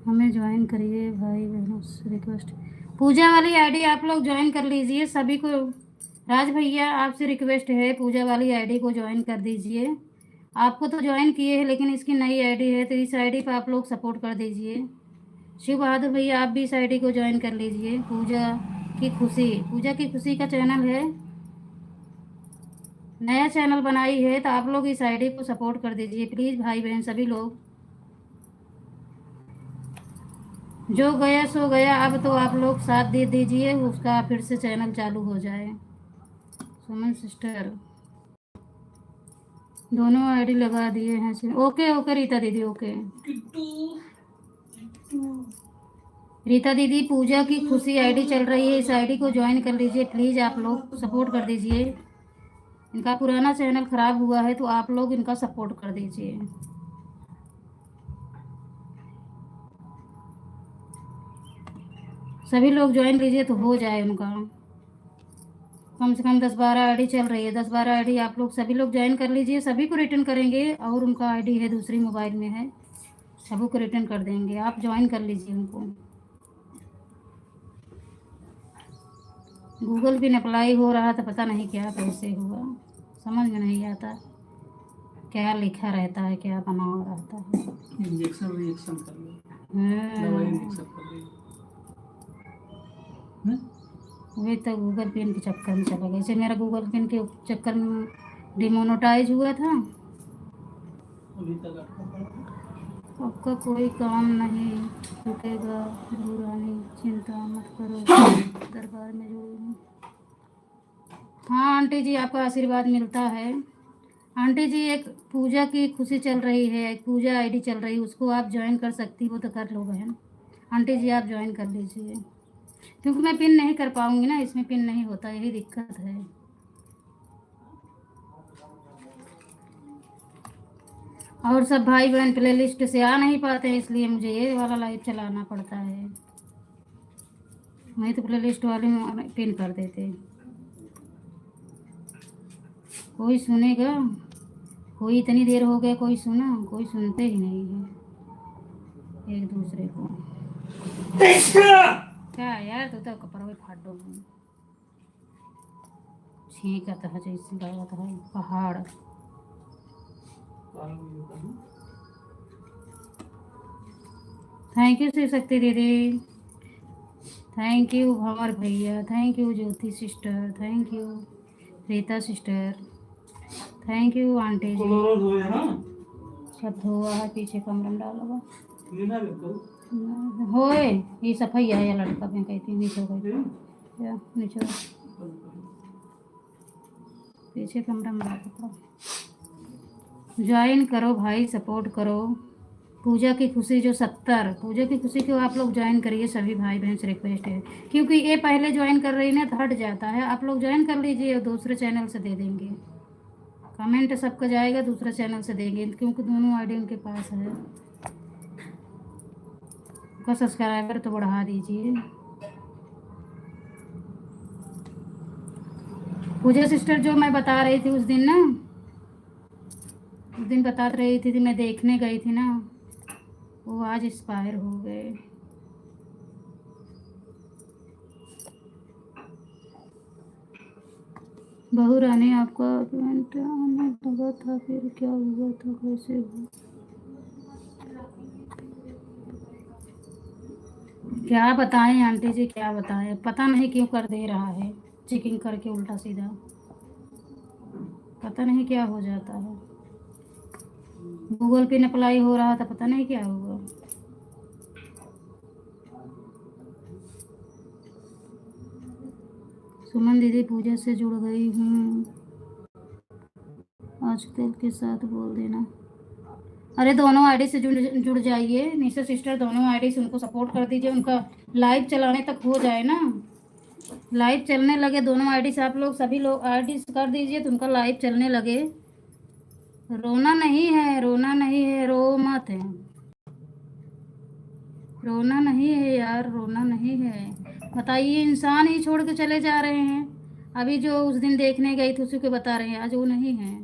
हमें ज्वाइन करिए भाई बहनों से रिक्वेस्ट। पूजा वाली आईडी आप लोग ज्वाइन कर लीजिए सभी को। राज भैया आपसे रिक्वेस्ट है, पूजा वाली आईडी को ज्वाइन कर दीजिए। आपको तो ज्वाइन किए हैं लेकिन इसकी नई आईडी है तो इस आईडी पर आप लोग सपोर्ट कर दीजिए। शिव बहादुर भैया आप भी इस आईडी को ज्वाइन कर लीजिए। पूजा की खुशी का चैनल है, नया चैनल बनाई है तो आप लोग इस आईडी को सपोर्ट कर दीजिए प्लीज़ भाई बहन सभी लोग। जो गया सो गया, अब तो आप लोग साथ दे दीजिए उसका फिर से चैनल चालू हो जाए। सुमन सिस्टर दोनों आईडी लगा दिए हैं। ओके ओके रीता दीदी, ओके। रीता दीदी पूजा की खुशी आईडी चल रही है, इस आईडी को ज्वाइन कर लीजिए प्लीज़, आप लोग सपोर्ट कर दीजिए। इनका पुराना चैनल खराब हुआ है तो आप लोग इनका सपोर्ट कर दीजिए। सभी लोग ज्वाइन लीजिए तो हो जाए उनका। कम से कम 10-12 आईडी चल रही है, 10-12 आईडी आप लोग सभी लोग ज्वाइन कर लीजिए, सभी को रिटर्न करेंगे। और उनका आईडी है दूसरी मोबाइल में है, सभी को रिटर्न कर देंगे, आप ज्वाइन कर लीजिए उनको। गूगल पिन अप्लाई हो रहा था, पता नहीं क्या कैसे हुआ, समझ में नहीं आता क्या लिखा रहता है क्या बना रहता है। इंजेक्शन रिएक्शन कर लो, हाँ, दवाई इंजेक्शन कर लो। वही तो गूगल पिन के चक्कर में चला गया, जैसे मेरा गूगल पिन के चक्कर में डिमोनेटाइज हुआ था। अभी तक आपका पड़ा आपका कोई काम नहीं रुकेगा, बुरानी चिंता मत करो, दरबार में जुड़ूंगी। हाँ आंटी जी आपका आशीर्वाद मिलता है। आंटी जी एक पूजा की खुशी चल रही है, एक पूजा आईडी चल रही है, उसको आप ज्वाइन कर सकती हो तो कर लो बहन। आंटी जी आप ज्वाइन कर लीजिए, क्योंकि मैं पिन नहीं कर पाऊंगी ना, इसमें पिन नहीं होता, यही दिक्कत है। और सब भाई बहन प्ले लिस्ट से आ नहीं पाते हैं, इसलिए मुझे ये वाला लाइव चलाना पड़ता है, नहीं तो प्ले लिस्ट वाले में पिन कर देते। कोई सुनेगा, कोई इतनी देर हो गया कोई सुना, कोई सुनते ही नहीं है एक दूसरे को। क्या यार तू तो कपड़ा भी फाड़ दो, छींकत है जैसे लगत है पहाड़। थैंक यू शिव शक्ति दीदी, थैंक यू भंवर भैया, thank you Jyoti sister, thank you Rita sister, thank you aunty ji. सब धोआ है, पीछे कमरा में डाला हुआ होए, ये सफाई है या लड़का में कहती नीचे हो गई या नीचे पीछे कमरा में डाल कपड़ा। ज्वाइन करो भाई, सपोर्ट करो। पूजा की खुशी जो 70 पूजा की खुशी को आप लोग ज्वाइन करिए सभी भाई बहन से रिक्वेस्ट है, क्योंकि ये पहले ज्वाइन कर रही ना तो हट जाता है, आप लोग ज्वाइन कर लीजिए और दूसरे चैनल से दे देंगे। कमेंट सबका जाएगा दूसरा चैनल से देंगे, क्योंकि दोनों आईडी उनके पास है। का सब्सक्राइबर तो बढ़ा दीजिए। पूजा सिस्टर जो मैं बता रही थी उस दिन ना, उस दिन बता रही थी मैं देखने गई थी ना, वो आज एक्सपायर हो गए। बहू रानी आपका पेमेंट आने लगा था, फिर क्या हुआ था, कैसे हुआ? क्या बताएं आंटी जी, क्या बताएं, पता नहीं क्यों कर दे रहा है चेकिंग करके उल्टा सीधा, पता नहीं क्या हो जाता है। गूगल पे में अप्लाई हो रहा था, पता नहीं क्या हुआ। सुमन दीदी पूजा से जुड़ गई हूँ, आजकल के साथ बोल देना। अरे दोनों आईडी से जुड़ जाइए निशा सिस्टर, दोनों आईडी से उनको सपोर्ट कर दीजिए, उनका लाइव चलाने तक हो जाए ना, लाइव चलने लगे दोनों आईडी से, आप लोग सभी लोग आईडी कर दीजिए तो उनका लाइव चलने लगे। रोना नहीं है, रोना नहीं है, रो मत है, रोना नहीं है यार, रोना नहीं है। बताइए, इंसान ही छोड़ के चले जा रहे हैं। अभी जो उस दिन देखने गई थी उसी को बता रहे हैं, आज वो नहीं है।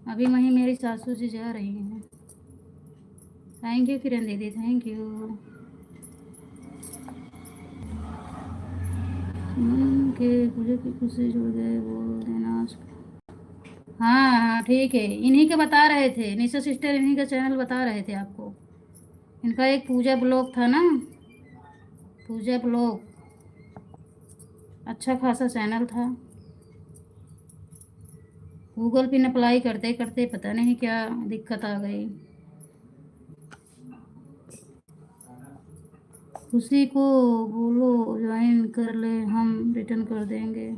अभी वहीं मेरी सासू जी जा रही हैं। थैंक यू किरण दीदी, थैंक यू। के पूजा की खुशी जुड़ गए बोल देना आज। हाँ हाँ ठीक है, इन्हीं के बता रहे थे निशा सिस्टर, इन्हीं का चैनल बता रहे थे आपको। इनका एक पूजा ब्लॉग था ना, पूजा ब्लॉग, अच्छा खासा चैनल था। गूगल पिन अप्लाई करते करते पता नहीं क्या दिक्कत आ गई। खुशी को बोलो ज्वाइन कर ले, हम रिटर्न कर देंगे।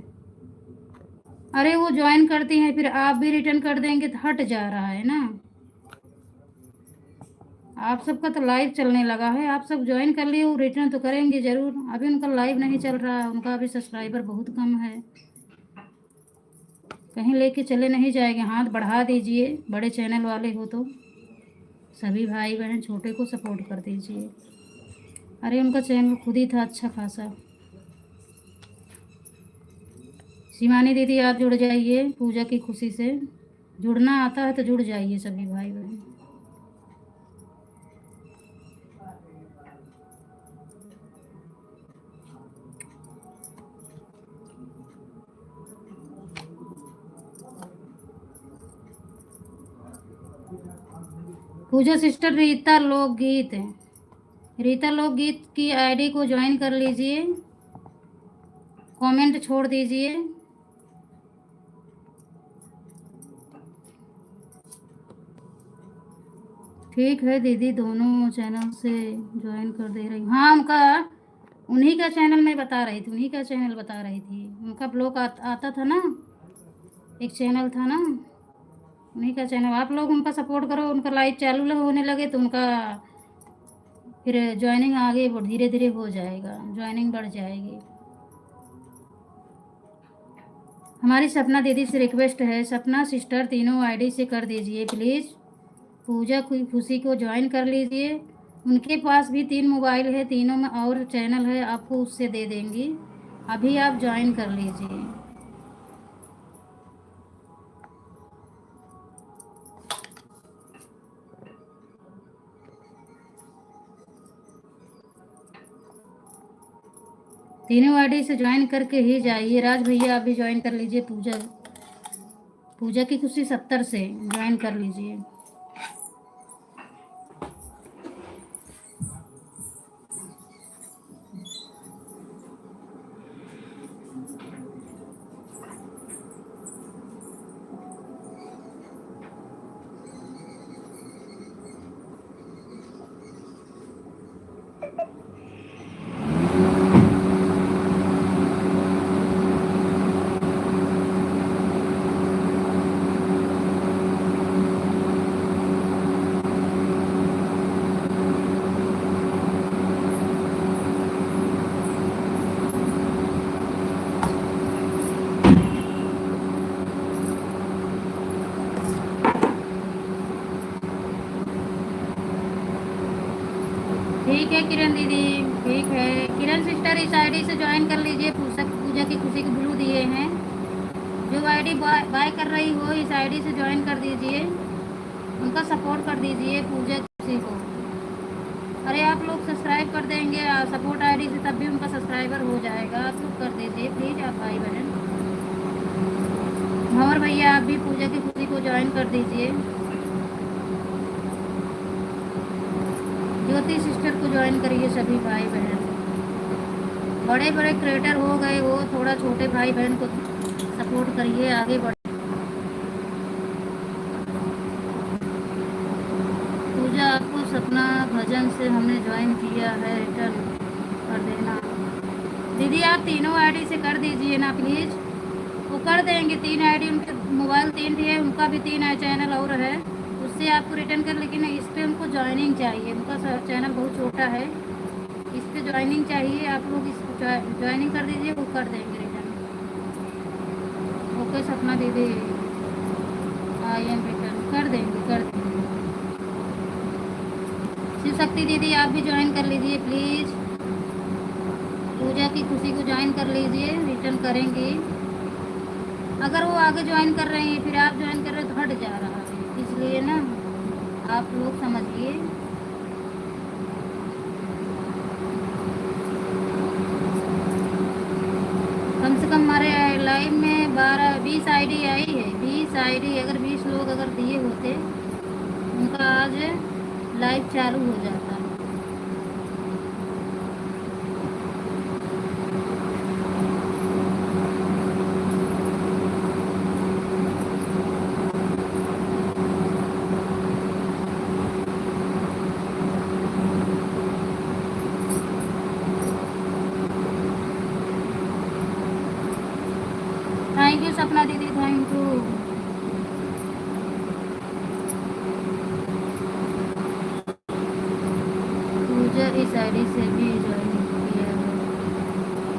अरे वो ज्वाइन करती हैं फिर आप भी रिटर्न कर देंगे तो हट जा रहा है ना। आप सबका तो लाइव चलने लगा है, आप सब ज्वाइन कर लिए, वो रिटर्न तो करेंगे ज़रूर। अभी उनका लाइव नहीं चल रहा है, उनका अभी सब्सक्राइबर बहुत कम है, कहीं लेके चले नहीं जाएंगे। हाथ बढ़ा दीजिए, बड़े चैनल वाले हो तो सभी भाई बहन छोटे को सपोर्ट कर दीजिए। अरे उनका चैनल खुद ही था अच्छा खासा। शिवानी दीदी आप जुड़ जाइए, पूजा की खुशी से जुड़ना आता है तो जुड़ जाइए सभी भाई बहन। पूजा सिस्टर रीता लोकगीत है, रीता लोकगीत की आईडी को ज्वाइन कर लीजिए, कमेंट छोड़ दीजिए। ठीक है दीदी, दोनों चैनल से ज्वाइन कर दे रही हूँ। हाँ उनका, उन्हीं का चैनल मैं बता रही थी, उन्हीं का चैनल बता रही थी, उनका ब्लॉग आता था ना, एक चैनल था ना, उन्हीं का चैनल। आप लोग उनका सपोर्ट करो, उनका लाइव चालू होने लगे तो उनका फिर ज्वाइनिंग आगे धीरे धीरे हो जाएगा, ज्वाइनिंग बढ़ जाएगी। हमारी सपना दीदी से रिक्वेस्ट है, सपना सिस्टर तीनों आईडी से कर दीजिए प्लीज़। पूजा की खुशी को ज्वाइन कर लीजिए, उनके पास भी 3 मोबाइल है, तीनों में और चैनल है, आपको उससे दे देंगी। अभी आप ज्वाइन कर लीजिए। तीनों आईडी से ज्वाइन करके ही जाइए। राज भैया आप भी ज्वाइन कर लीजिए, पूजा पूजा की खुशी 70 से ज्वाइन कर लीजिए। ठीक है किरण दीदी, ठीक है। किरण सिस्टर इस आईडी से ज्वाइन कर लीजिए। पूजा की खुशी के ब्लू दिए हैं। जो आईडी बाय कर रही हो इस आईडी से ज्वाइन कर दीजिए, उनका सपोर्ट कर दीजिए पूजा की खुशी को। अरे आप लोग सब्सक्राइब कर देंगे सपोर्ट आईडी से, तब भी उनका सब्सक्राइबर हो जाएगा। आप लोग कर दीजिए प्लीज़ आप भाई बहन। और भैया आप भी पूजा की खुशी को ज्वाइन कर दीजिए। ज्योति सिस्टर को ज्वाइन करिए सभी भाई बहन। बड़े बड़े क्रिएटर हो गए वो, थोड़ा छोटे भाई बहन को सपोर्ट करिए, आगे बढ़। पूजा आपको सपना भजन से हमने ज्वाइन किया है, रिटर्न कर देना। दीदी आप तीनों आईडी से कर दीजिए ना प्लीज़। वो कर देंगे, 3 आईडी उनके मोबाइल 3 भी है, उनका भी 3 चैनल और है, उससे आपको रिटर्न कर। लेकिन इस पर उनको ज्वाइनिंग चाहिए, उनका चैनल बहुत छोटा है, इस पर ज्वाइनिंग चाहिए। आप लोग इस ज्वाइनिंग कर दीजिए, वो कर देंगे रिटर्न। ओके सपना दीदी, आई एम रिटर्न कर देंगे, कर देंगे। शिव शक्ति दीदी आप भी ज्वाइन कर लीजिए प्लीज़। पूजा की खुशी को ज्वाइन कर लीजिए, रिटर्न करेंगे। अगर वो आगे ज्वाइन कर रहे हैं फिर आप ज्वाइन कर रहे हैं तो हट जा रहा है, इसलिए ना आप लोग समझिए। कम से कम हमारे लाइव में 12-20 आईडी आई है, 20 आईडी। अगर 20 लोग अगर दिए होते उनका आज लाइव चालू हो जाता। थैंक यू सपना दीदी, थैंक यू। पूजा इस आईडी से भी ज्वाइन किया है।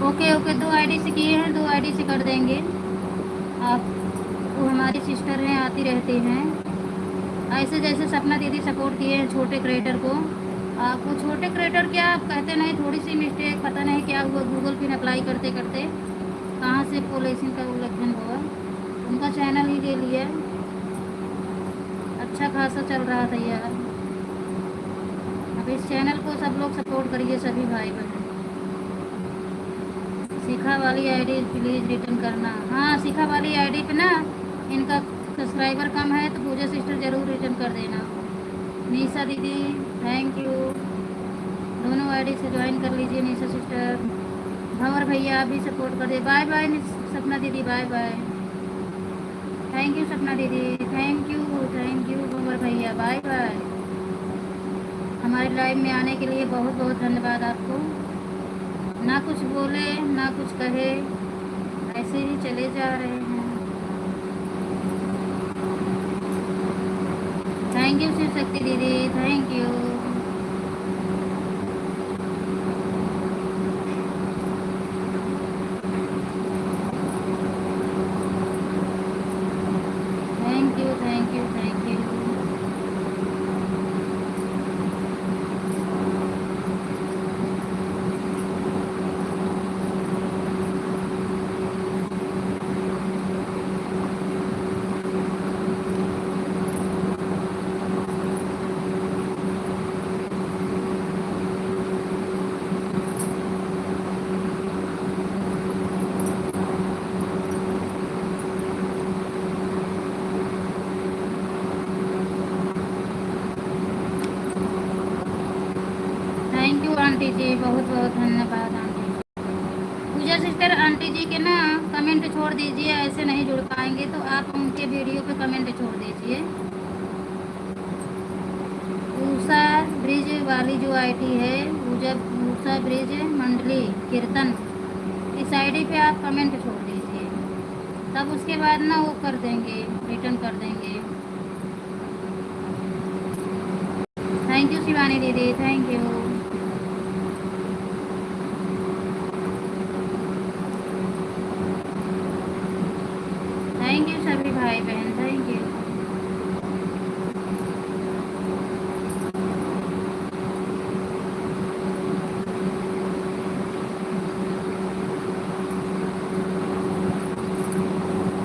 ओके ओके, 2 आईडी से किए हैं, 2 आईडी से कर देंगे। आप वो हमारी सिस्टर हैं, आती रहती हैं। ऐसे जैसे सपना दीदी सपोर्ट किए हैं छोटे क्रिएटर को, आपको छोटे क्रिएटर क्या आप कहते नहीं, थोड़ी सी मिस्टेक, पता नहीं क्या हुआ, गूगल पिन अप्लाई करते करते कहाँ से पॉलिसी का उल्लंघन हुआ, उनका चैनल ही ले लिया। अच्छा खासा चल रहा था यार। अब इस चैनल को सब लोग सपोर्ट करिए सभी भाई बहन। शिखा वाली आईडी प्लीज़ रिटर्न करना। हाँ शिखा वाली आईडी पे ना इनका सब्सक्राइबर कम है, तो पूजा सिस्टर ज़रूर रिटर्न कर देना। निशा दीदी थैंक यू, दोनों आईडी से ज्वाइन कर लीजिए निशा सिस्टर। भंवर भैया आप भी सपोर्ट कर दे। बाय बाय सपना दीदी, बाय बाय। थैंक यू सपना दीदी, थैंक यू भंवर भैया, बाय बाय। हमारे लाइव में आने के लिए बहुत बहुत धन्यवाद आपको। ना कुछ बोले ना कुछ कहे, ऐसे ही चले जा रहे हैं। थैंक यू शिव शक्ति दीदी, thank you. Thank you thank you thank you. Thank you aunty ji, बहुत बहुत धन्यवाद aunty. Puja sister aunty ji के ना कमेंट छोड़ दीजिए, ऐसे नहीं जुड़ पाएंगे तो आप उनके वीडियो पे कमेंट छोड़ दीजिए। उषा ब्रिज वाली जो आईडी है, उषा ब्रिज मंडली कीर्तन, इस आईडी पे आप कमेंट छोड़ दीजिए, तब उसके बाद ना वो कर देंगे, रिटर्न कर देंगे। थैंक यू शिवानी दीदी, थैंक यू। थैंक यू सभी भाई बहन, थैंक यू।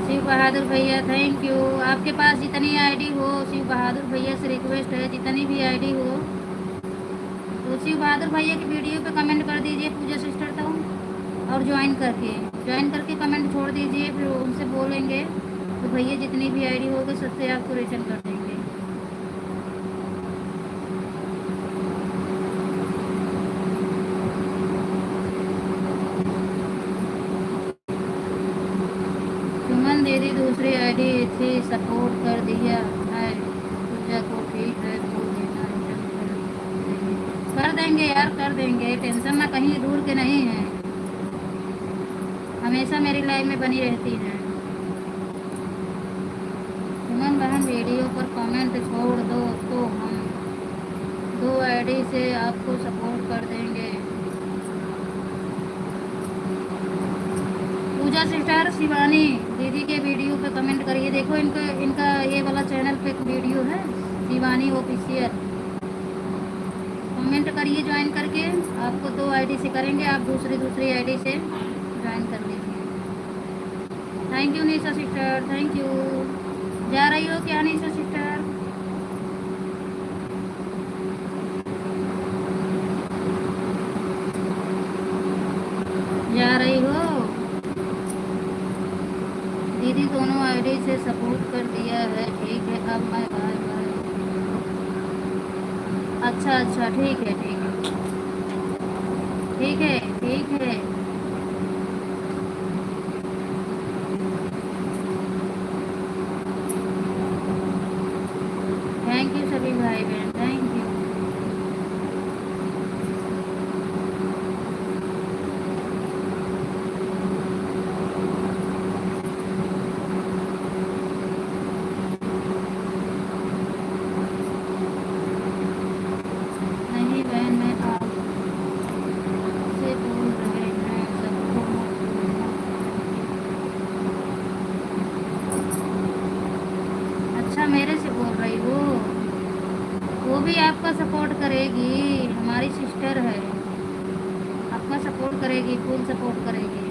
शिव बहादुर भैया थैंक यू। आपके पास जितनी आईडी हो, शिव बहादुर भैया से रिक्वेस्ट है, जितनी भी आईडी हो तो शिव बहादुर भैया की वीडियो पे कमेंट कर दीजिए पूजा सिस्टर तो, और ज्वाइन करके कमेंट छोड़ दीजिए, फिर उनसे बोलेंगे तो भैया जितनी भी आईडी होगी सबसे आपको रिटर्न कर देंगे। सुमन दीदी दूसरी आईडी थी, सपोर्ट कर दिया है पूजा को, ठीक है तो देना रिटर्न कर देंगे यार, कर देंगे, टेंशन ना, कहीं दूर के नहीं हैं, हमेशा मेरी लाइफ में बनी रहती हैं। सुमन बहन वीडियो पर कमेंट छोड़ दो तो हम 2 आईडी से आपको सपोर्ट कर देंगे। पूजा सिस्टर शिवानी दीदी के वीडियो पे कमेंट करिए, देखो इनका ये वाला चैनल पे वीडियो है शिवानी ऑफिशियल, कमेंट करिए ज्वाइन करके, आपको 2 आईडी से करेंगे, आप दूसरी आईडी से ज्वाइन कर लीजिए। Thank you Nisha sister, thank you. जा रही हो क्या निशा सिस्टर? जा रही हो दीदी, दोनों आईडी से सपोर्ट कर दिया है, ठीक है अब मैं बाय बाय। अच्छा ठीक है ठीक है ठीक है ठीक है। थैंक यू सभी भाई बहन, थैंक यू। नहीं बहन मैं आपसे बोल रहे हैं, सबको मत भूलना। अच्छा मेरे से बोल रही हो, वो भी आपका सपोर्ट करेगी, हमारी सिस्टर है, आपका सपोर्ट करेगी, फुल सपोर्ट करेगी।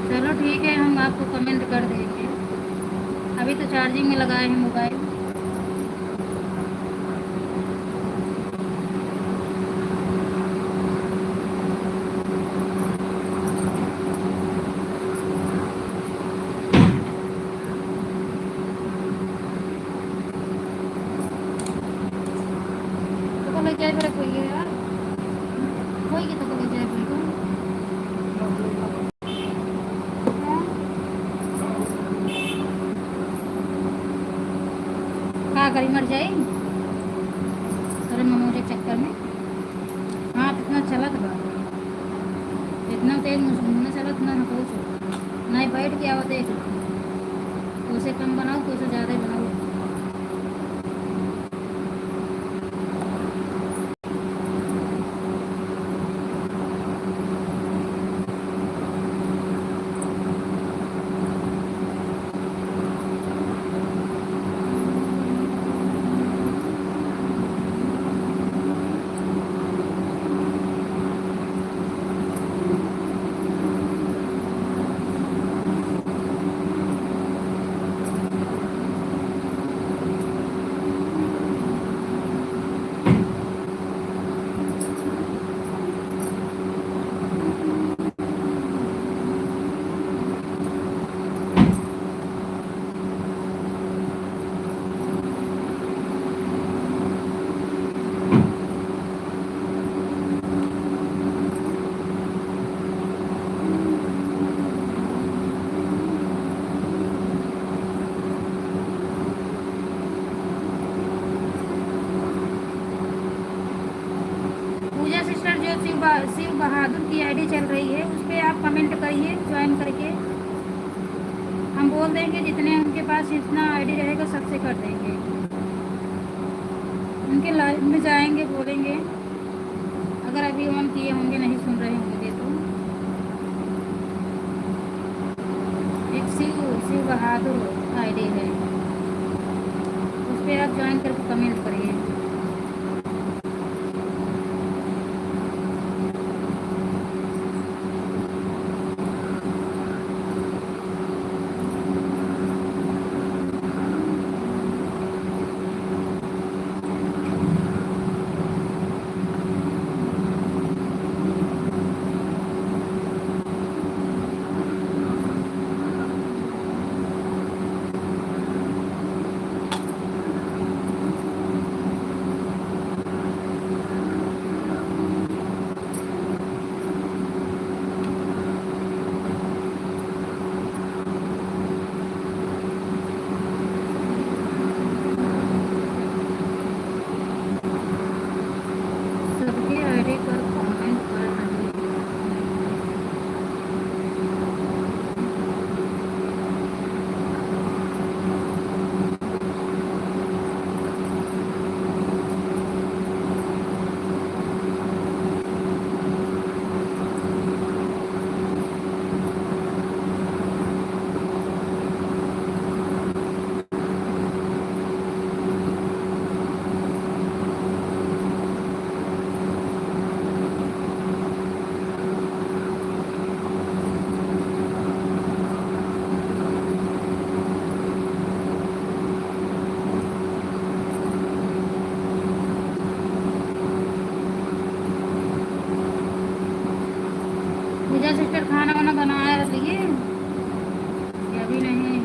चलो ठीक है, हम आपको कमेंट कर देंगे, अभी तो चार्जिंग में लगाए हैं मोबाइल। तो को ले जाए फिर कोई यार, कोई की तो को ले जाए फिर को। का करी मर जाए अरे ममो के चक्कर में। हाँ इतना चलत बा, इतना तेज मुझे चलत ना कुछ नहीं, बैठ के आवत एक तो उसे कम बनाओ तो उसे ज़्यादा ही बनाओ। शिव बहादुर की आईडी चल रही है, उस पर आप कमेंट करिए ज्वाइन करके, हम बोल देंगे जितने उनके पास जितना आईडी रहेगा सबसे कर देंगे, उनके लाइव में जाएंगे, बोलेंगे, अगर अभी ऑन किए होंगे नहीं सुन रहे होंगे तो। एक शिव बहादुर आईडी है, उस पर आप ज्वाइन करके कमेंट करिए। सबकी आईडी पर कमेंट कर रही है। विजय सिस्टर खाना वाना बनाया रखिए या अभी नहीं?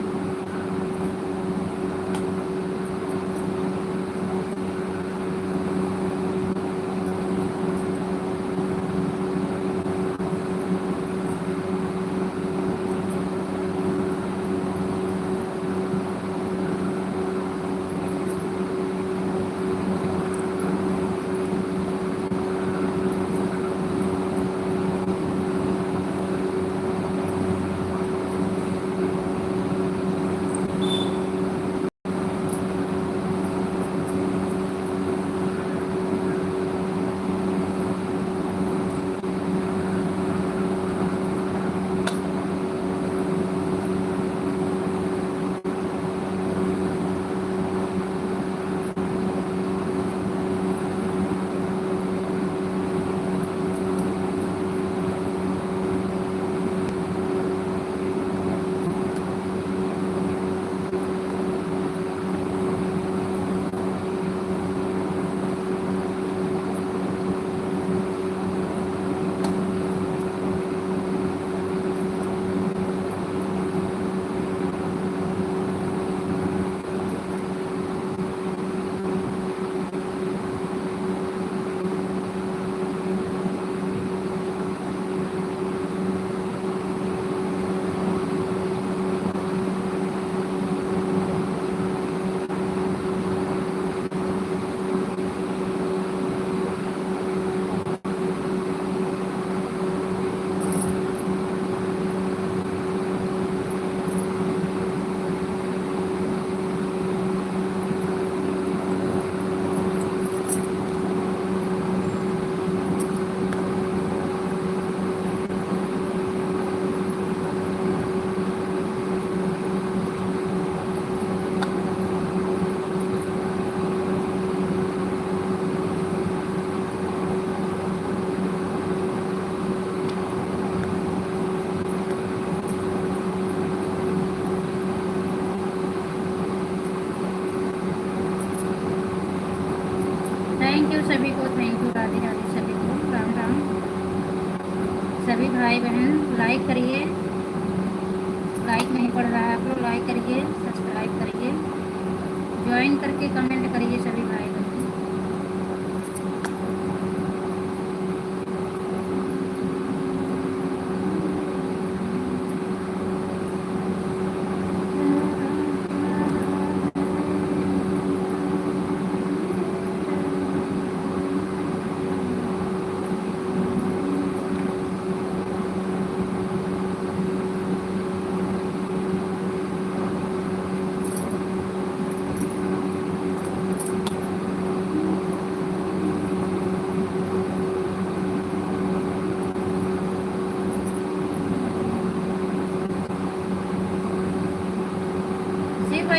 थैंक यू सभी को, थैंक यू, राधे राधे सभी को, राम राम। सभी भाई बहन लाइक करिए, लाइक नहीं पड़ रहा है आप लोग, लाइक करिए, सब्सक्राइब करिए, ज्वाइन करके कमेंट करिए सभी भाई बहन।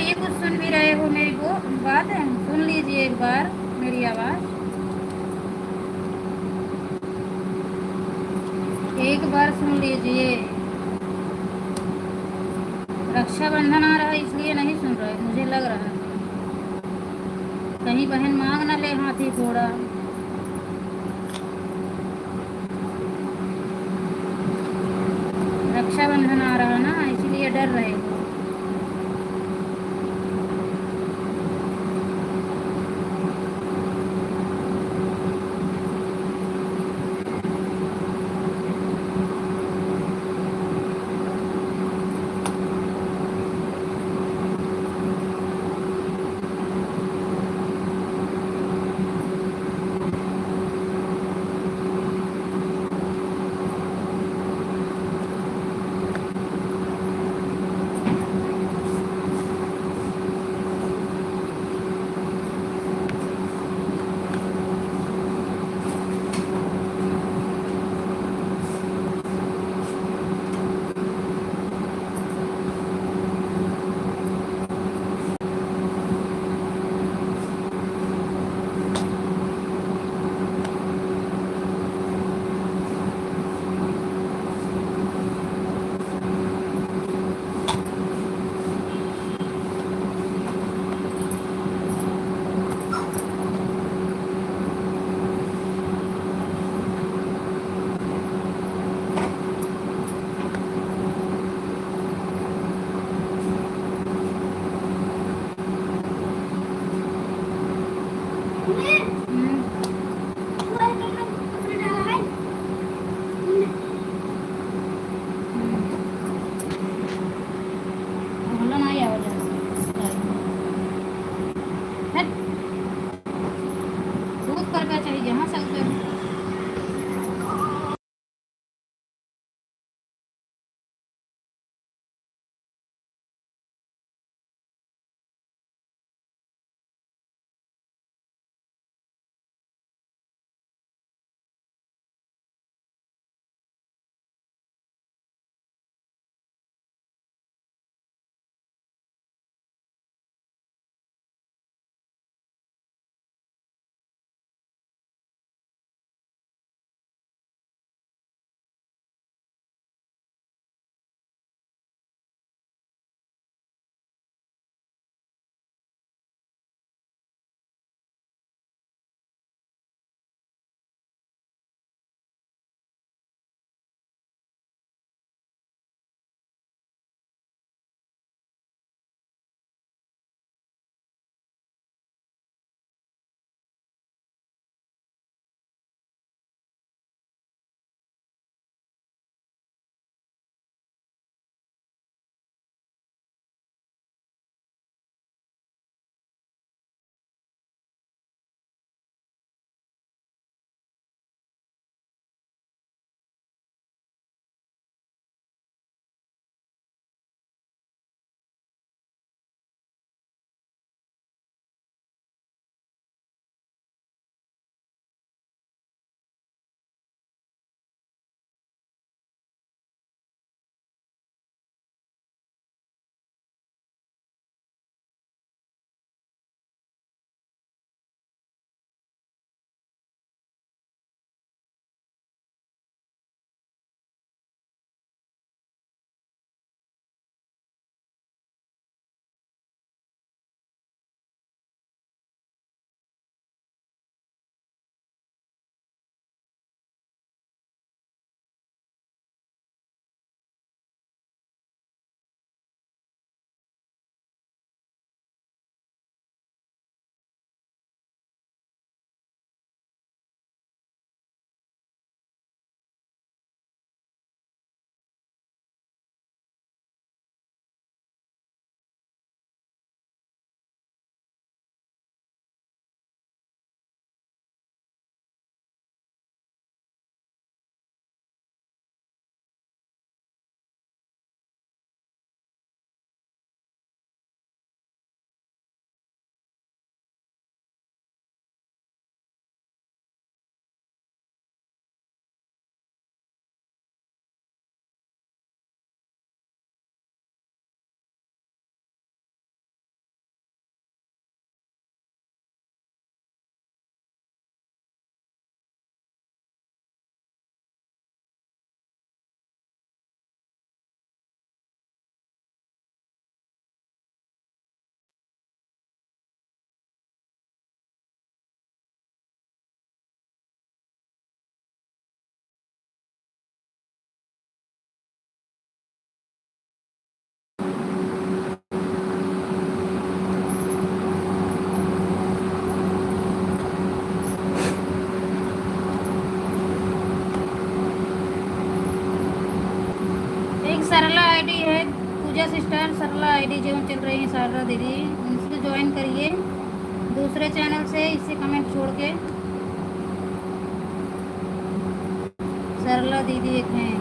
बताइए, कुछ सुन भी रहे हो मेरी को बात है? सुन लीजिए एक बार मेरी आवाज़, एक बार सुन लीजिए। रक्षाबंधन आ रहा है इसलिए नहीं सुन रहे, मुझे लग रहा है कहीं बहन मांग ना ले हाथी घोड़ा। रक्षाबंधन आ रहा ना, इसलिए डर रहे हो। हल्ला नाही आवाज दूध पर का चाहिए, हाँ सकते सिस्टर, सरला आईडी जो चल रही है शारदा दीदी, उनसे ज्वाइन करिए दूसरे चैनल से, इससे कमेंट छोड़ के। सरला दीदी एक हैं।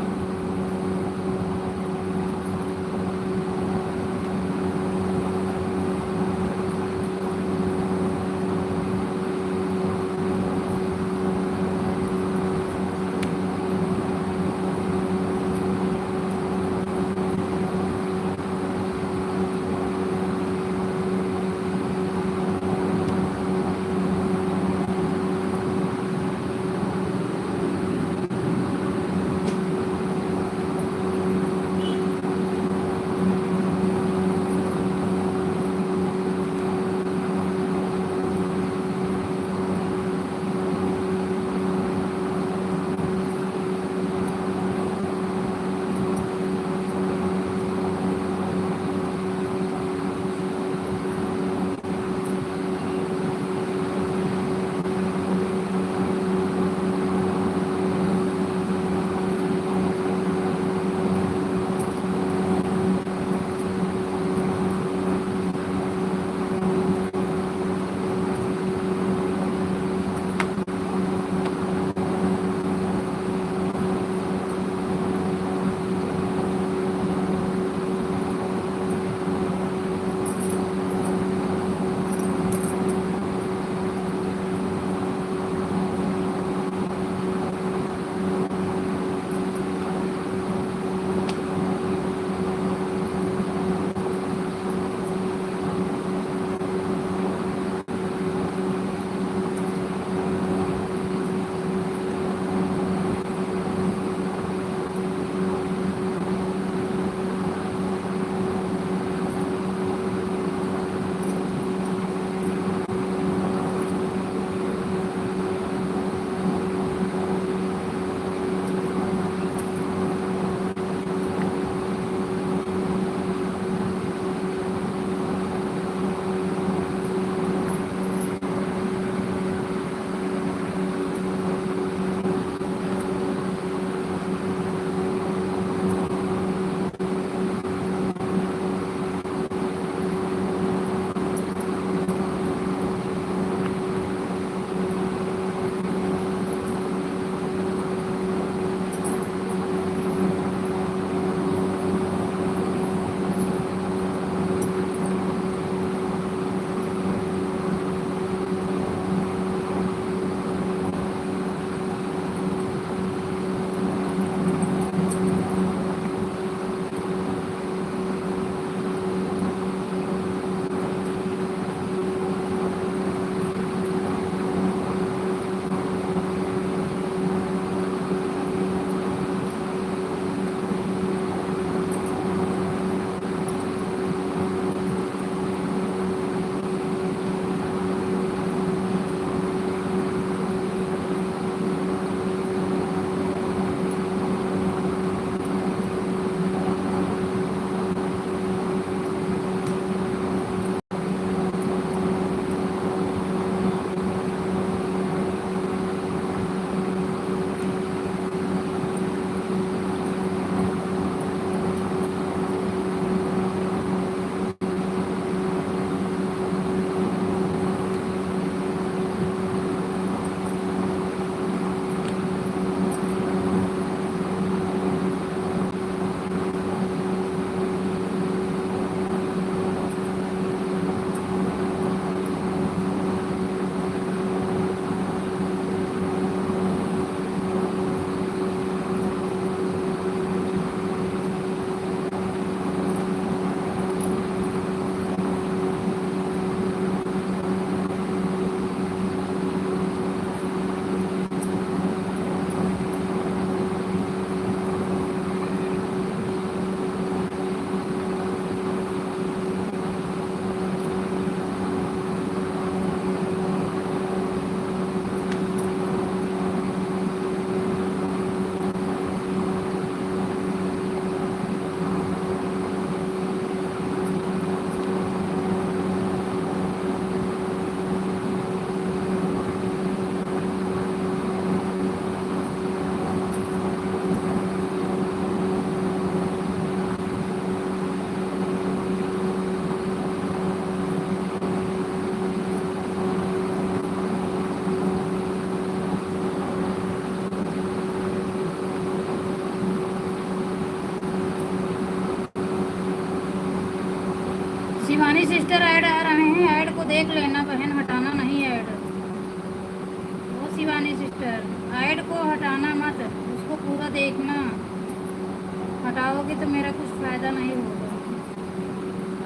करूँगी तो मेरा कुछ फ़ायदा नहीं होगा।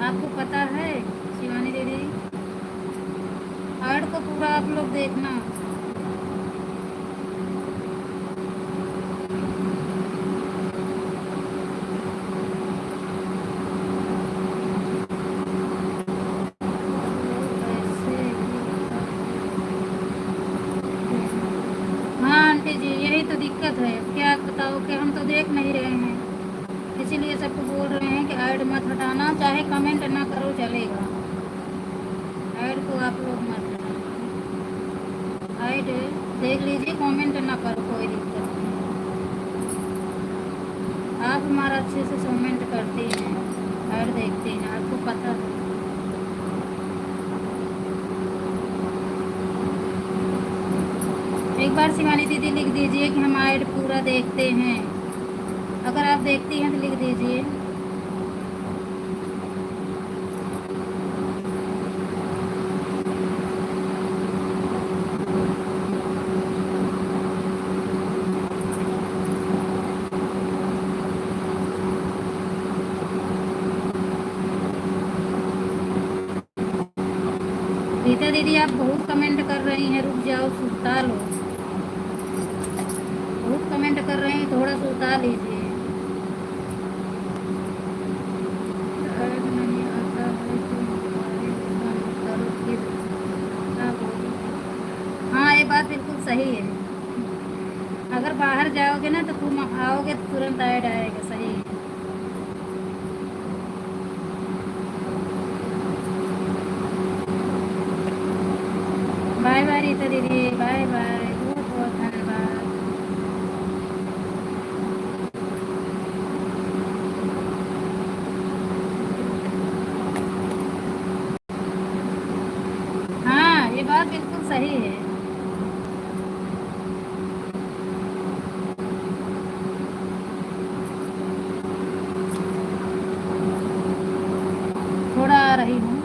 आपको पता है शिवानी दीदी, ऐड को पूरा आप लोग देखना। हाँ आंटी जी, यही तो दिक्कत है। क्या बताओ कि हम तो देख नहीं रहे हैं, इसीलिए सबको बोल रहे हैं कि ऐड मत हटाना, चाहे कमेंट ना करो चलेगा, ऐड को आप लोग मत हटाना। ऐड देख लीजिए, कमेंट ना करो, कोई दिक्कत नहीं। आप हमारा अच्छे से कमेंट करती हैं, ऐड देखती हैं, आपको पता है। एक बार शिवानी दीदी लिख दीजिए कि हम ऐड पूरा देखते हैं। अगर आप देखती हैं तो लिख दीजिए। रीता दीदी आप बहुत कमेंट कर रही हैं, रुक जाओ सुता लो। बहुत कमेंट कर रहे हैं, थोड़ा सुता लीजिए। ऐड नहीं आता है तो मोबाइल बंद करो फिर क्या बोलूं? हाँ ये बात बिल्कुल सही है। अगर बाहर जाओगे ना तो तुम आओगे तो तुरंत ऐड आएगा, सही है। बाय बाय रीता दीदी, बाय बाय, बहुत बहुत धन्यवाद। हाँ ये बात बिल्कुल सही है। थोड़ा आ रही हूँ।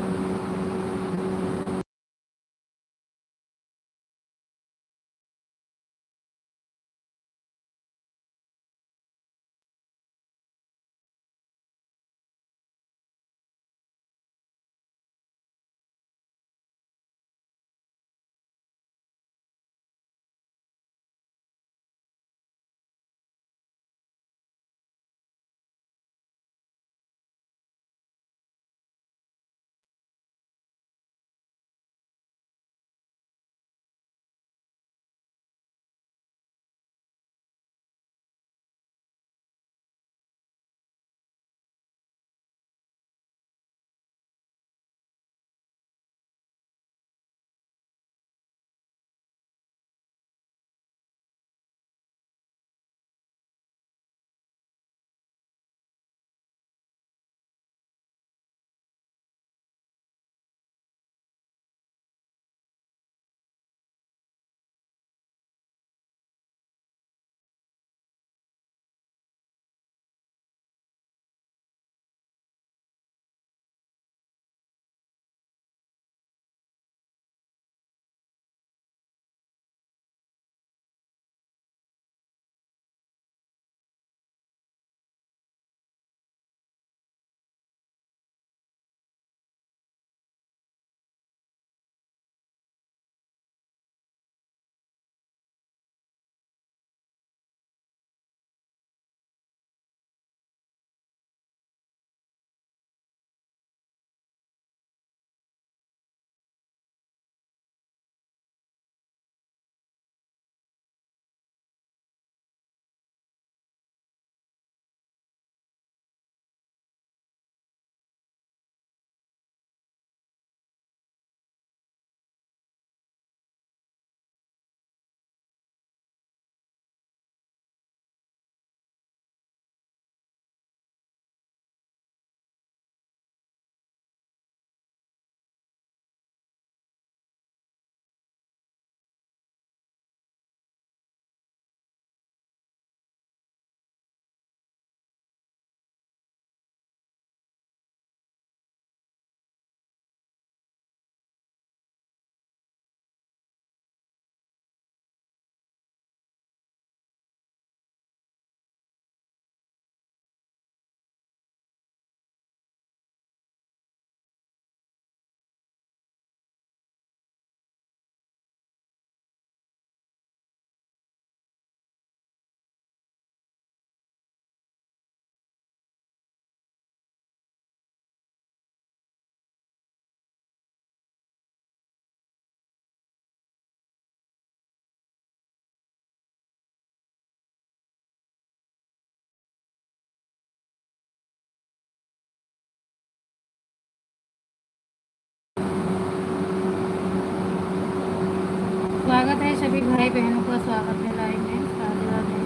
स्वागत है सभी भाई बहनों का, स्वागत है लाइव में। राधे राधे।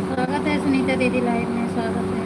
स्वागत है सुनीता दीदी लाइव में, स्वागत है।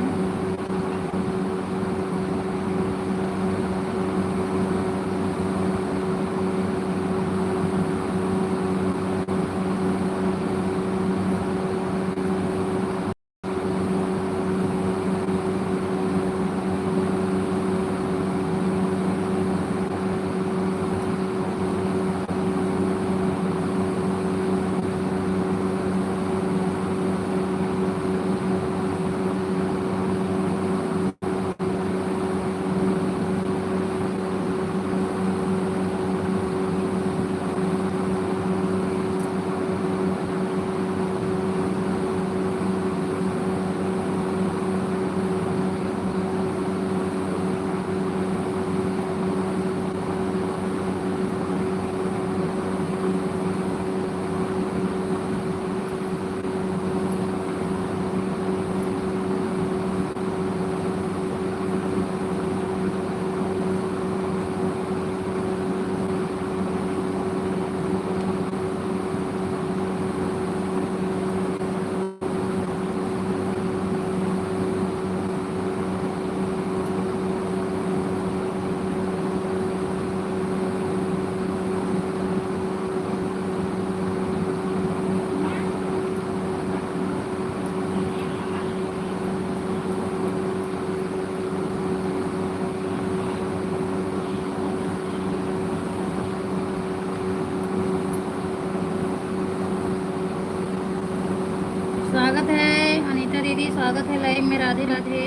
स्वागत है अनीता दीदी, स्वागत है लाइव में। राधे राधे।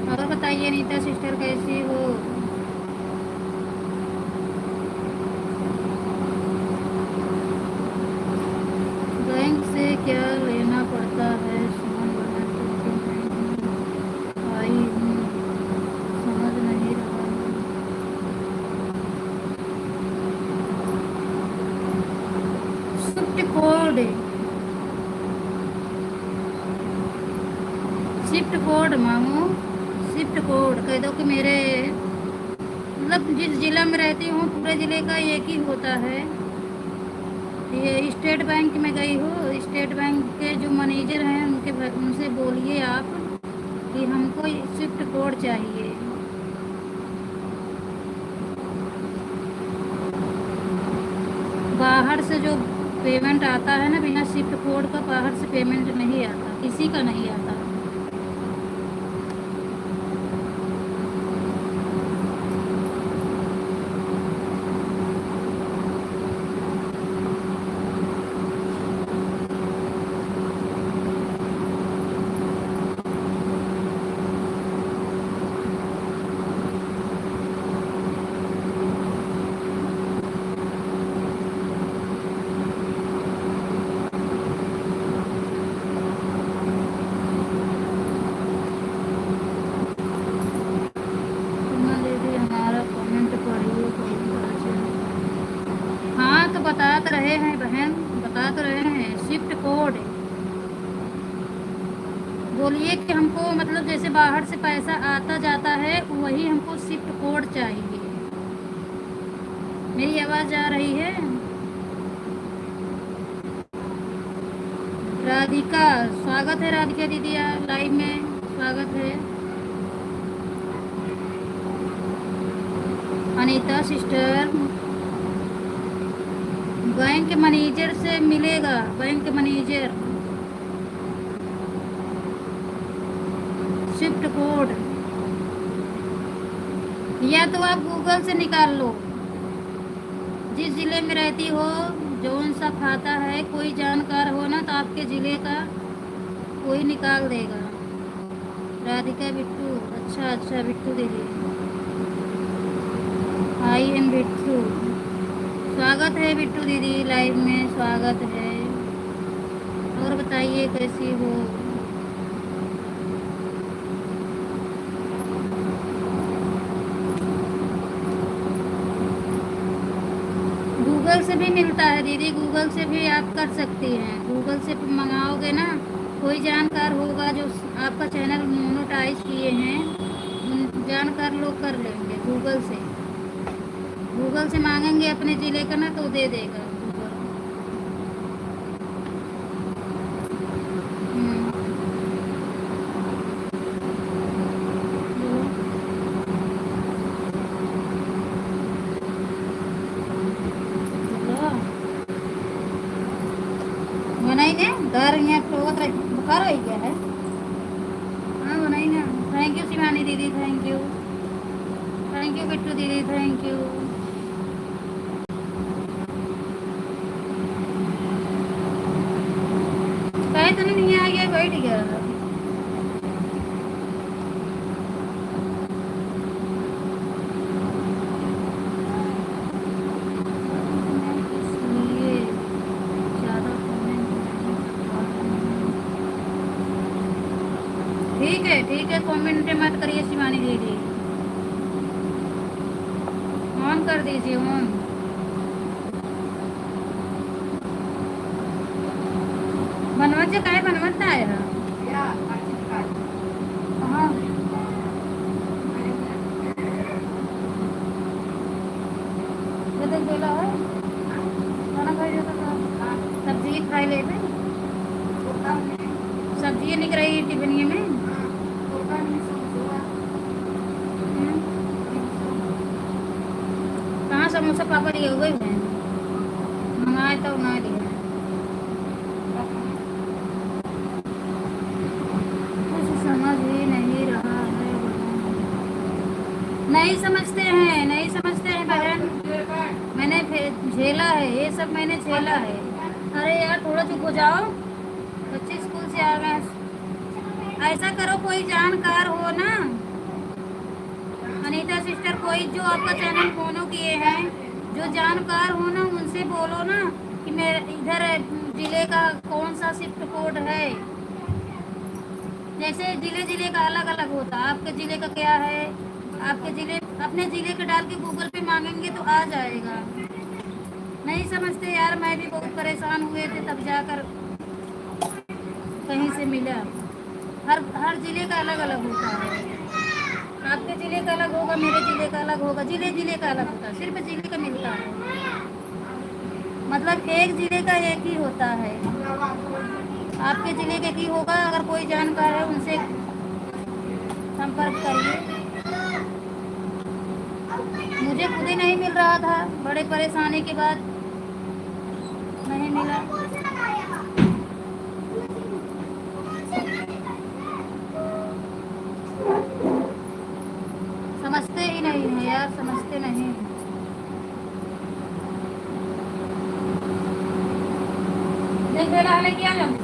और बताइए अनीता सिस्टर कैसी हो? बैंक से क्या लेना पड़ता है? सुमन बना आई हूँ, समझ नहीं रहा। शिफ्ट कोड, शिफ्ट कोड मांगो। शिफ्ट कोड कह दो कि मेरे मतलब जिस जिला में रहती हूँ पूरे ज़िले का एक ही होता है। ये स्टेट बैंक में गई हो, स्टेट बैंक के जो मैनेजर हैं उनसे बोलिए आप कि हमको शिफ्ट कोड चाहिए। बाहर से जो पेमेंट आता है ना, बिना शिफ्ट कोड का बाहर से पेमेंट नहीं आता, किसी का नहीं आता। बता तो रहे हैं बहन, बता तो रहे हैं। शिफ्ट कोड बोलिए कि हमको मतलब जैसे बाहर से पैसा आता जाता है वही हमको शिफ्ट कोड चाहिए। मेरी आवाज़ आ रही है? राधिका, स्वागत है राधिका दीदी लाइव में, स्वागत है। अनीता सिस्टर, बैंक मैनेजर से मिलेगा, बैंक मैनेजर। शिफ्ट कोड या तो आप गूगल से निकाल लो। जिस ज़िले में रहती हो, जौन सा खाता है, कोई जानकार हो ना तो आपके ज़िले का कोई निकाल देगा। राधिका बिट्टू, अच्छा अच्छा बिट्टू दीदी, आई एम बिट्टू। स्वागत है बिट्टू दीदी लाइव में, स्वागत है। और बताइए कैसी हो। गूगल से भी मिलता है दीदी, गूगल से भी आप कर सकती हैं। गूगल से मंगाओगे ना, कोई जानकार होगा जो आपका चैनल मोनेटाइज किए हैं, जानकार लोग कर लेंगे गूगल से। गूगल से मांगेंगे अपने ज़िले का ना तो दे देगा गूगल। हम्म, बोलो। बनाई ने घर यहाँ बुखार हो गया है। हाँ बनाई ना। थैंक यू शिवानी दीदी, thank you. Thank you Bittu दीदी, थैंक यू। कहे तो नहीं आ गया, बैठ गया। इसलिए ज़्यादा कमेंट ठीक है, कमेंट मत करिए शिवानी दीदी। ऑन कर दीजिए, ऑन। बनवायचे काय बनवत नाही हाँ बदल दिला है खाना खाई जाता था। सब्जी खाई ले में सब्जी निकल रही टिफिन में। कहाँ समोसा पापा लिए हुए हैं, मंगाए तो ना लिए। कुछ समझ ही नहीं रहा है। नहीं समझते हैं, नहीं समझते हैं बहन। मैंने झेला है ये सब, मैंने झेला है। अरे यार थोड़ा चुप हो जाओ, बच्चे स्कूल से आ गए। ऐसा करो कोई जानकार हो ना, अनीता सिस्टर, कोई जो आपका चैनल फॉलो किए हैं, जो जानकार हो ना, उनसे बोलो ना कि मेरे इधर जिले का कौन सा शिफ्ट कोड है। जैसे जिले जिले का अलग अलग होता है, आपके जिले का क्या है, आपके जिले अपने जिले का डाल के गूगल पे मांगेंगे तो आ जाएगा। नहीं समझते यार, मैं भी बहुत परेशान हुए थे तब जाकर कहीं से मिला। हर हर जिले का अलग अलग होता है। आपके जिले का अलग होगा, मेरे जिले का अलग होगा, जिले जिले का अलग होता है, सिर्फ जिले का मिलता है। मतलब एक जिले का एक ही होता है, आपके जिले के की होगा। अगर कोई जानकार है उनसे संपर्क करिए। मुझे खुद ही नहीं मिल रहा था, बड़े परेशानी के बाद नहीं मिला। समझते ही नहीं है यार, समझते नहीं हैं। देख बेला हाले क्या जाऊँ।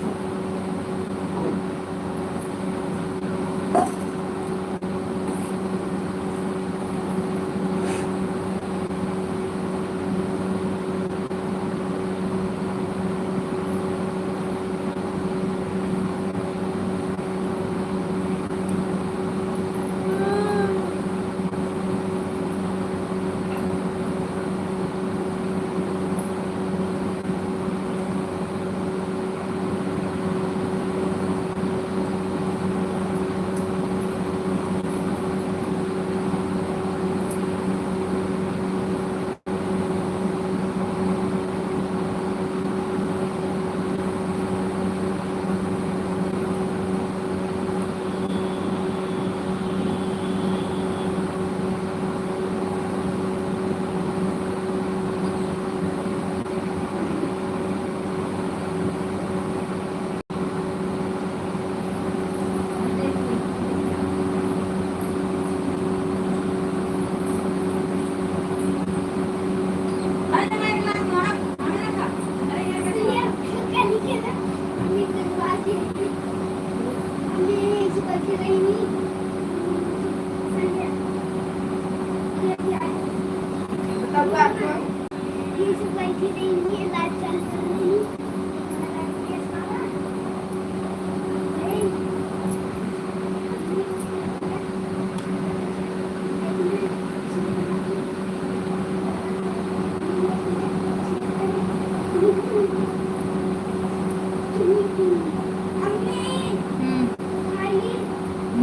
हम्म,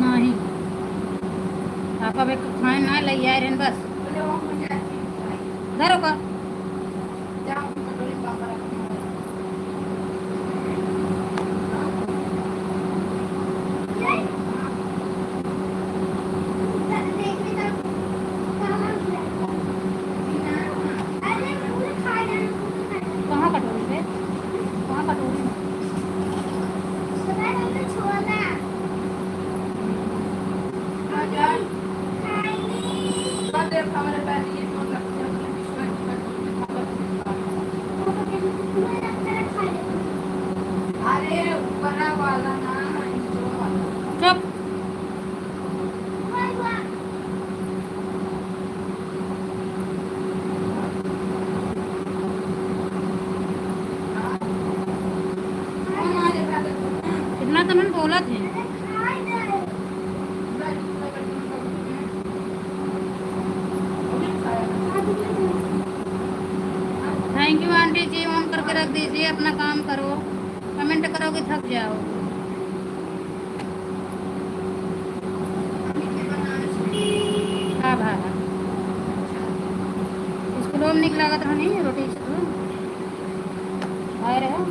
नहीं आप अब एक खाए ना ले आए रहन बस धरो का कहाँ कटोरी पे कहाँ कटोरी में? अरे ऊपर वाला ना चुप इतना तो मैंने बोला थे thank you aunty ji on करके रख दीजिए अपना काम करो कमेंट करोगे थक जाओ हाँ भाई स्कूलों में निकला था नहीं रोटी से तो आए रहे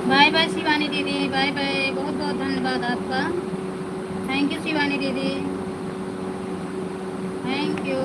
बाय बाय शिवानी दीदी बाय बाय बहुत बहुत धन्यवाद आपका थैंक यू शिवानी दीदी thank you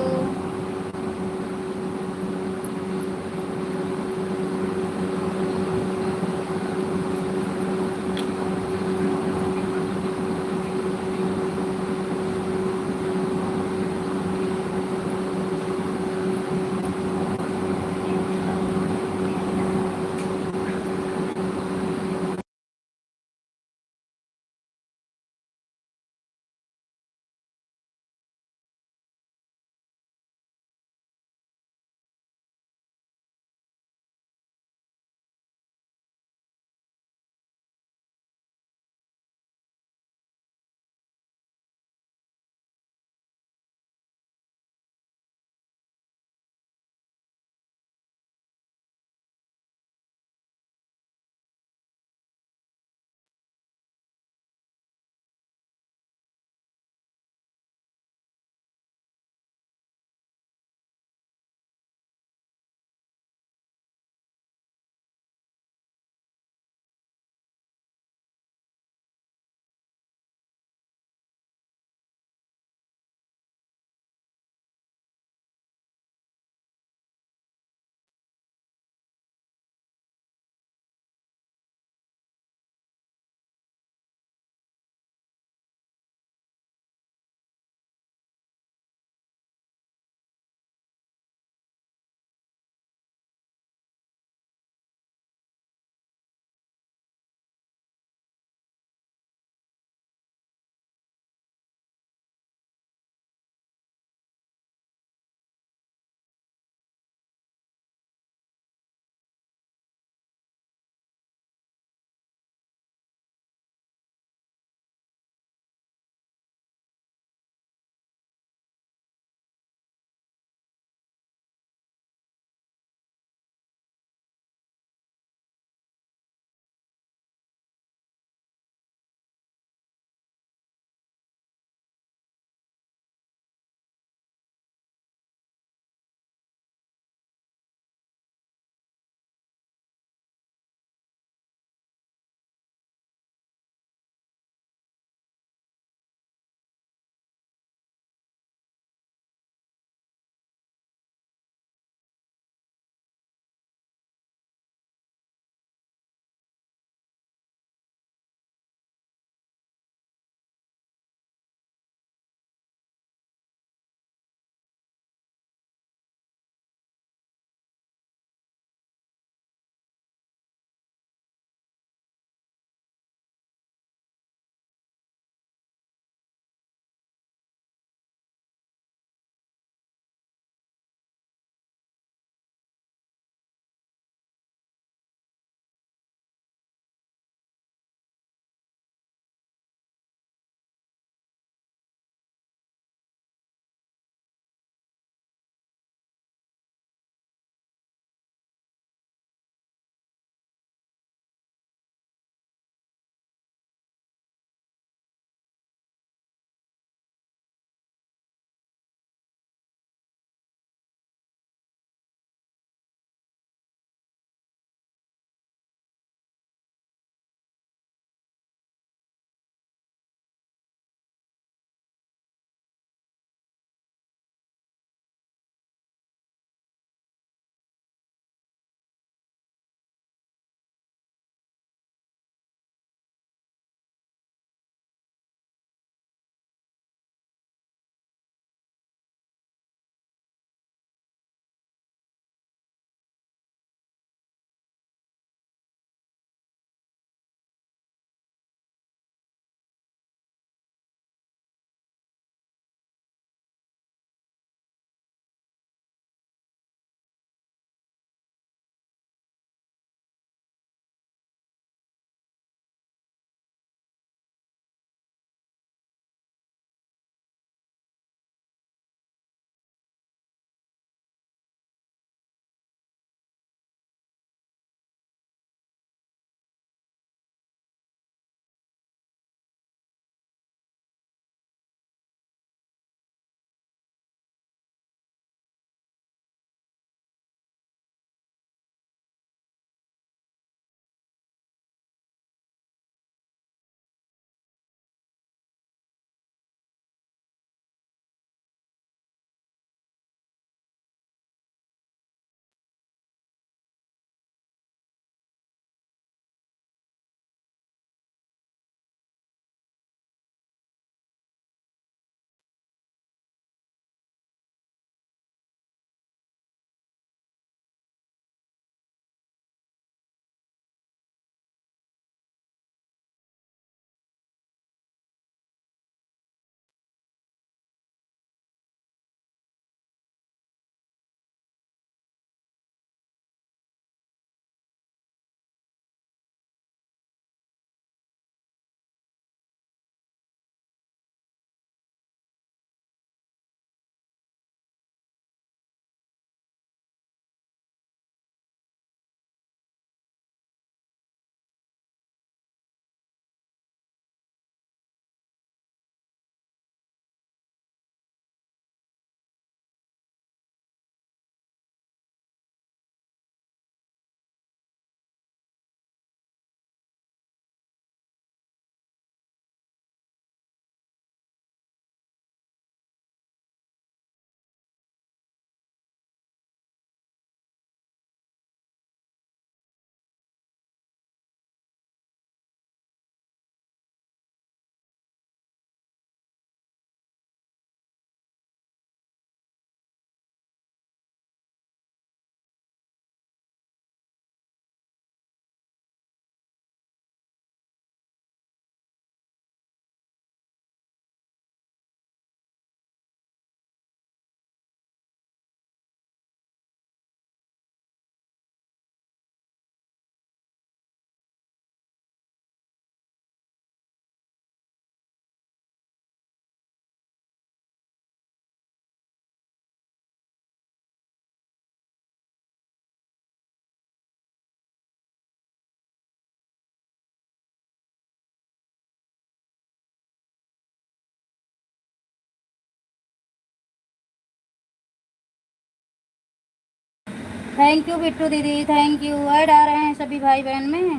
thank you Bittu दीदी, थैंक यू। ऐड आ रहे हैं सभी भाई बहन में।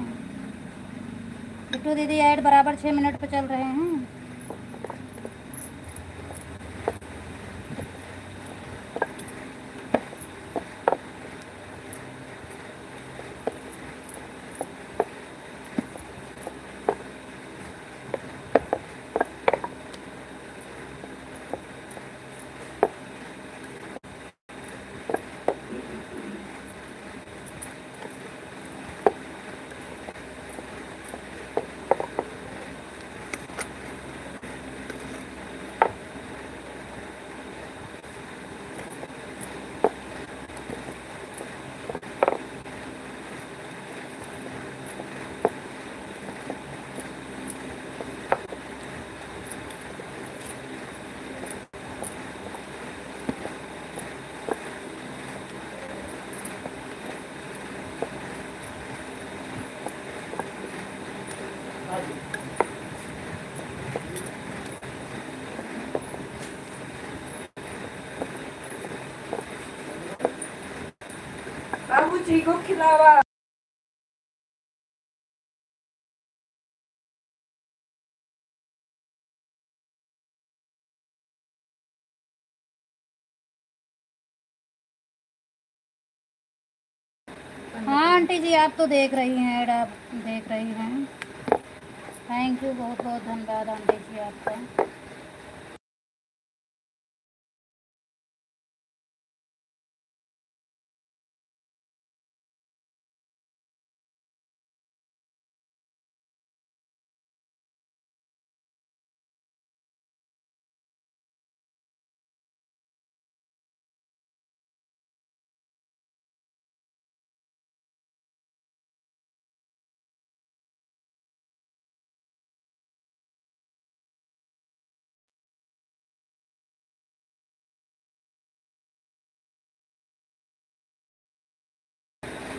बिट्टू दीदी ऐड बराबर 6 मिनट पे चल रहे हैं। बाबूजी को खिलावा। हाँ आंटी जी, आप तो देख रही हैं ऐड, आप देख रही हैं। थैंक यू, बहुत बहुत धन्यवाद आंटी जी आपका।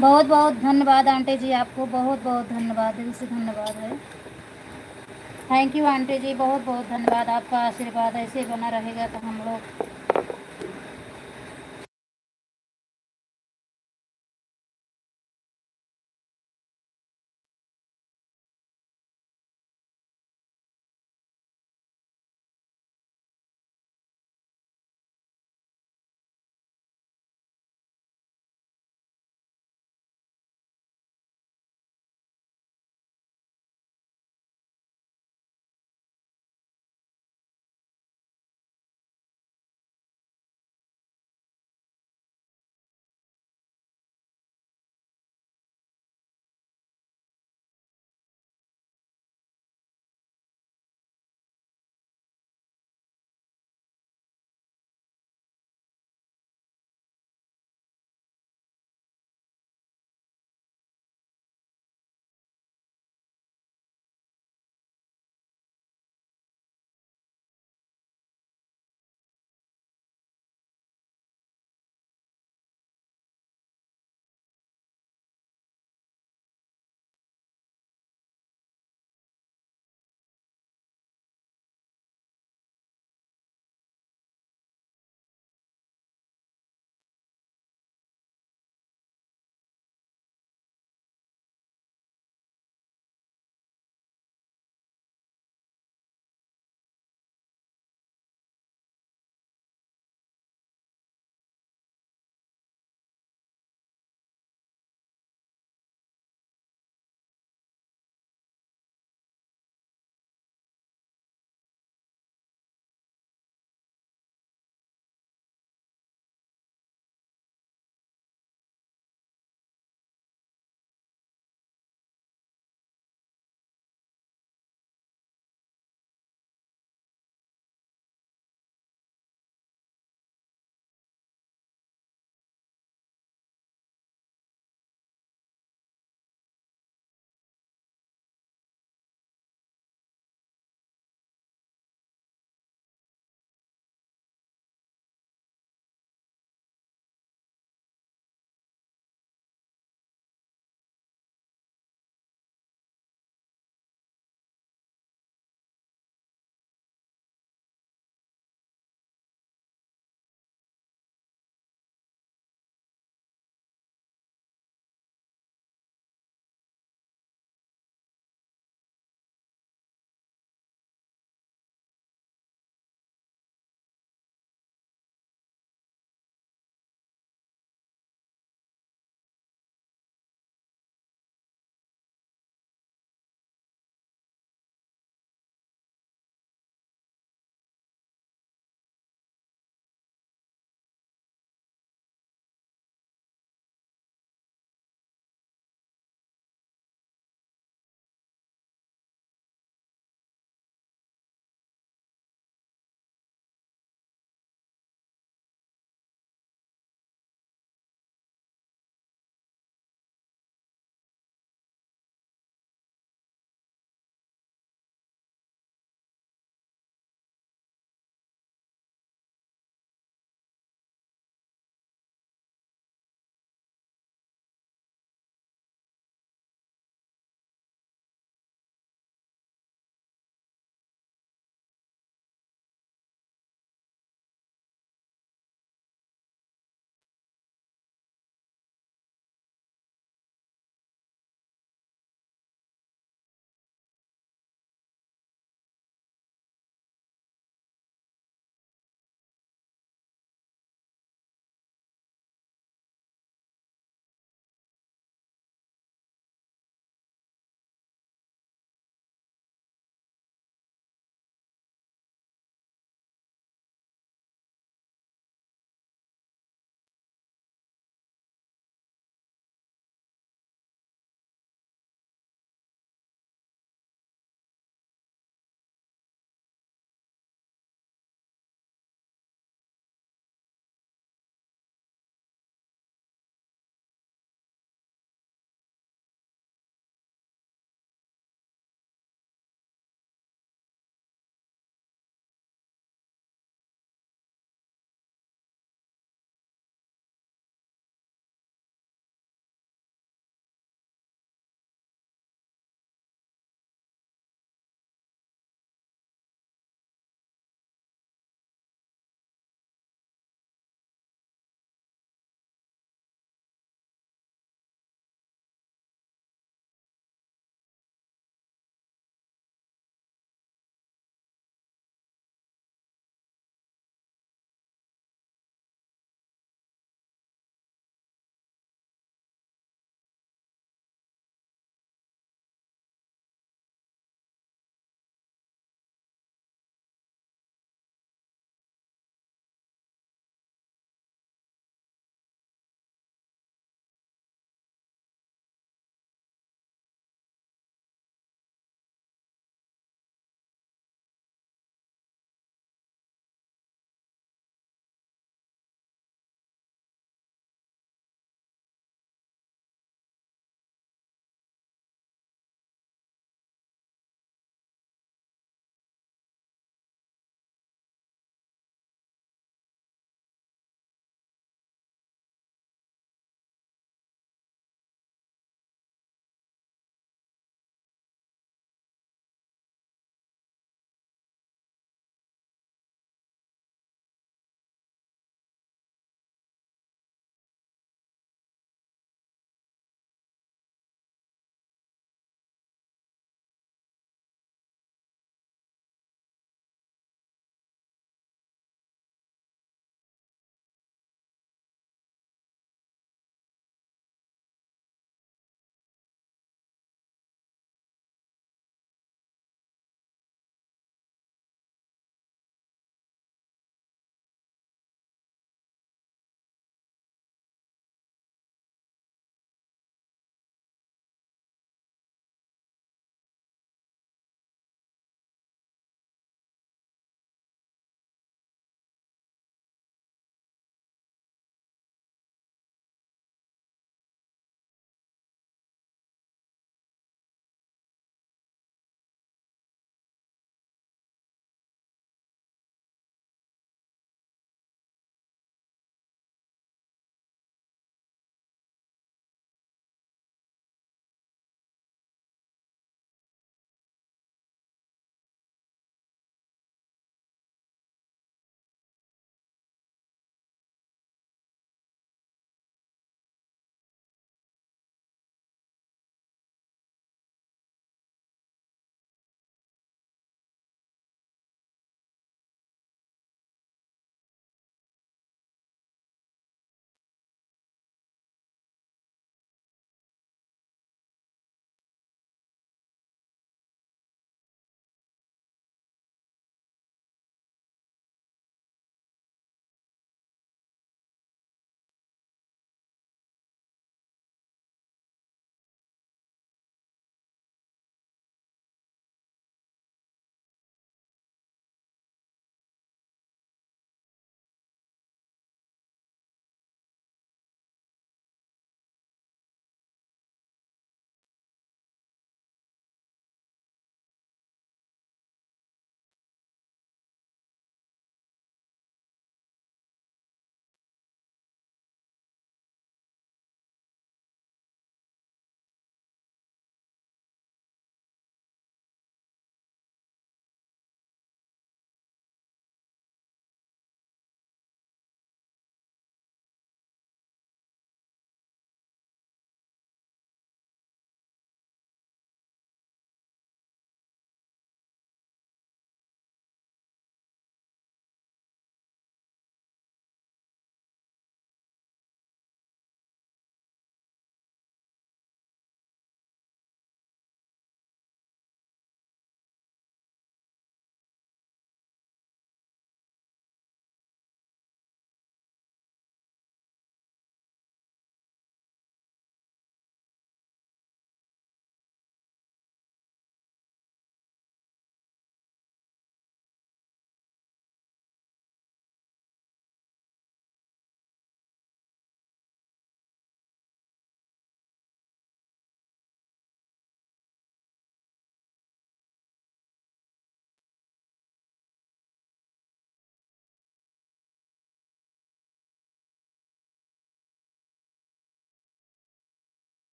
बहुत बहुत धन्यवाद आंटी जी आपको, बहुत बहुत धन्यवाद, दिल से धन्यवाद है। थैंक यू आंटी जी, बहुत बहुत धन्यवाद। आपका आशीर्वाद ऐसे बना रहेगा तो हम लोग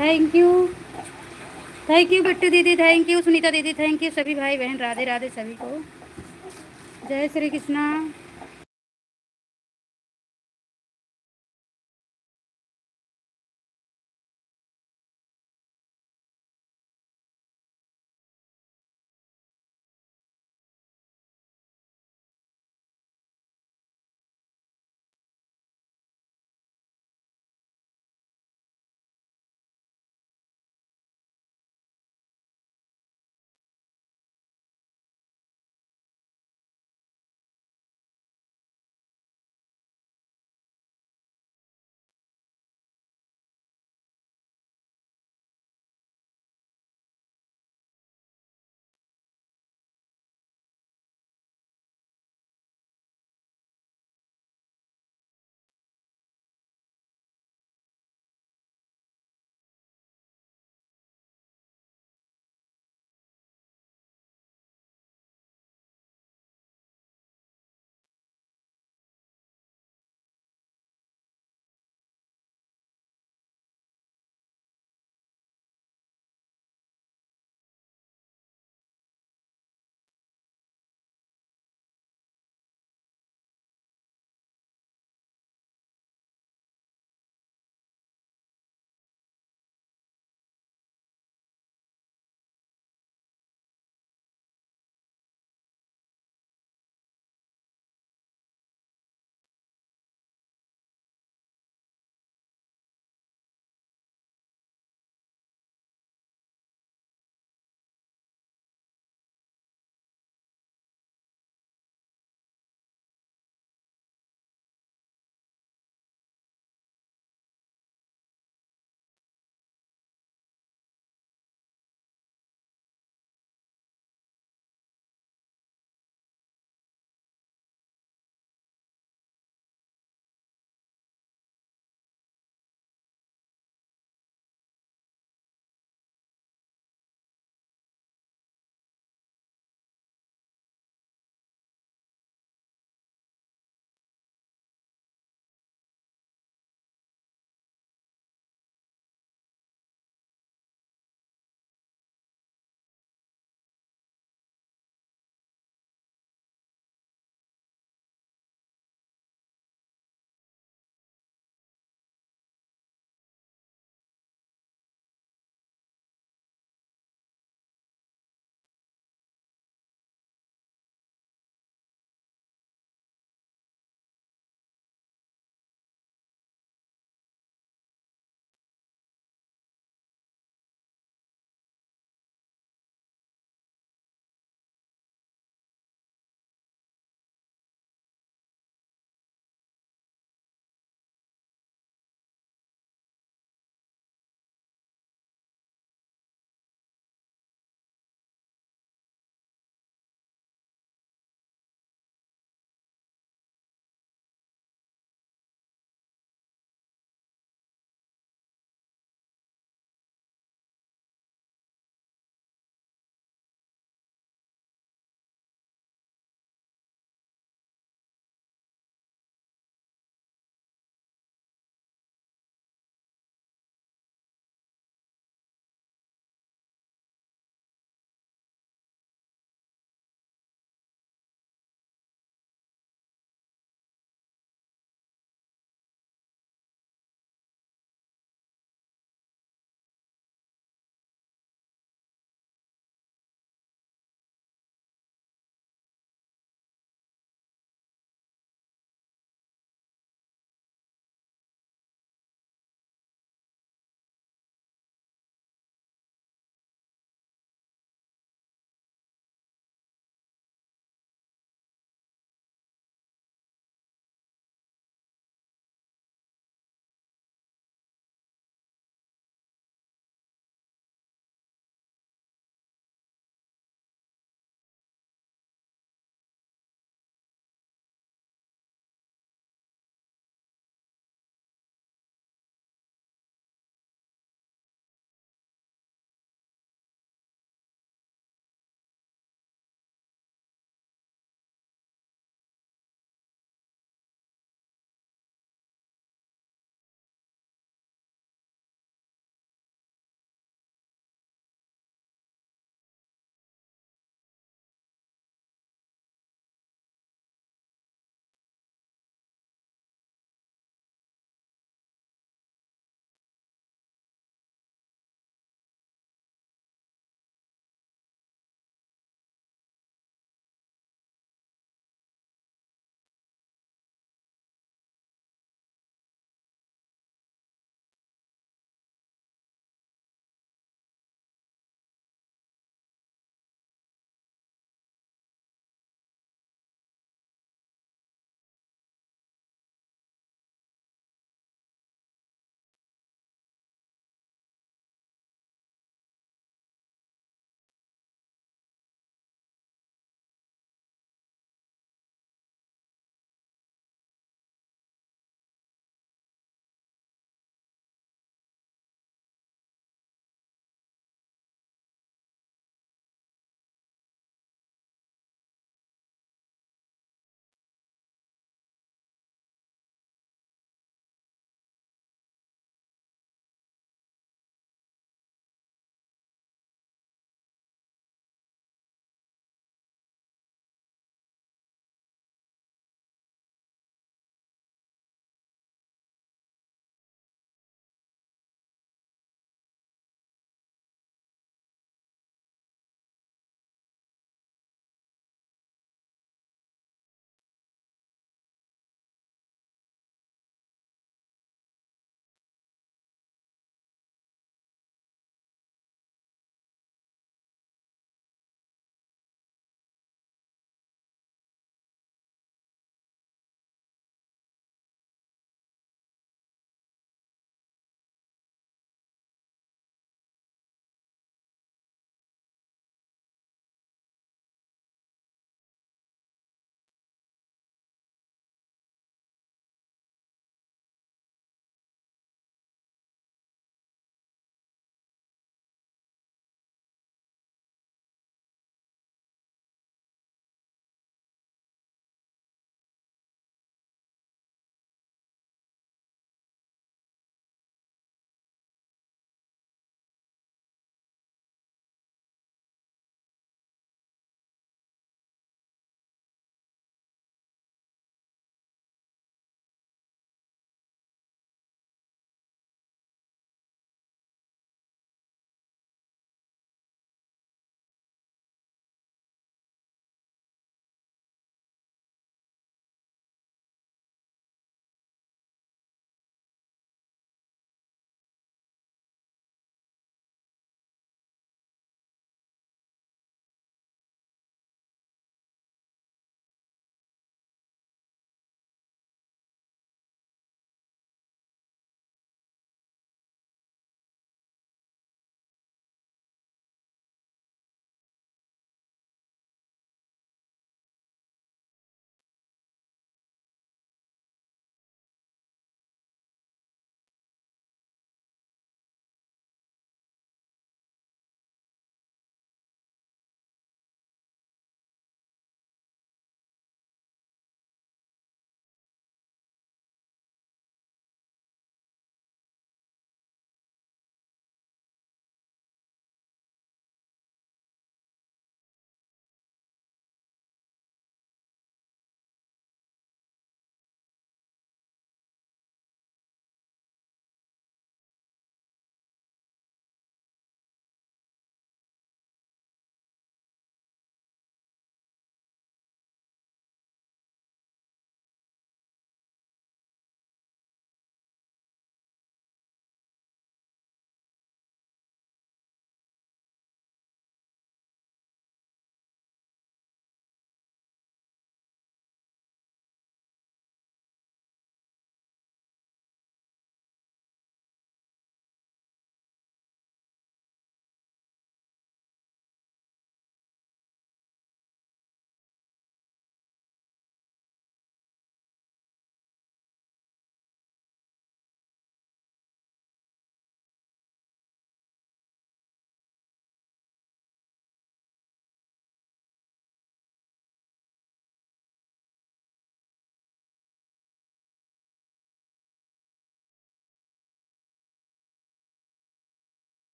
thank you. Thank you Bittu दीदी, थैंक यू सुनीता दीदी, थैंक यू सभी भाई बहन, राधे राधे सभी को। जय श्री कृष्णा।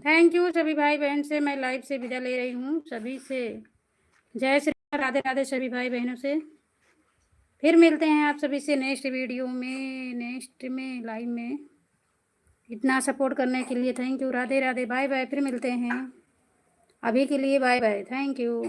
थैंक यू सभी भाई बहन से। मैं लाइव से विदा ले रही हूँ सभी से। जय श्री राम, राधे राधे सभी भाई बहनों से। फिर मिलते हैं आप सभी से नेक्स्ट वीडियो में, नेक्स्ट में लाइव में। इतना सपोर्ट करने के लिए thank you. Radhe Radhe, bye bye. फिर मिलते हैं। अभी के लिए बाय बाय, थैंक यू।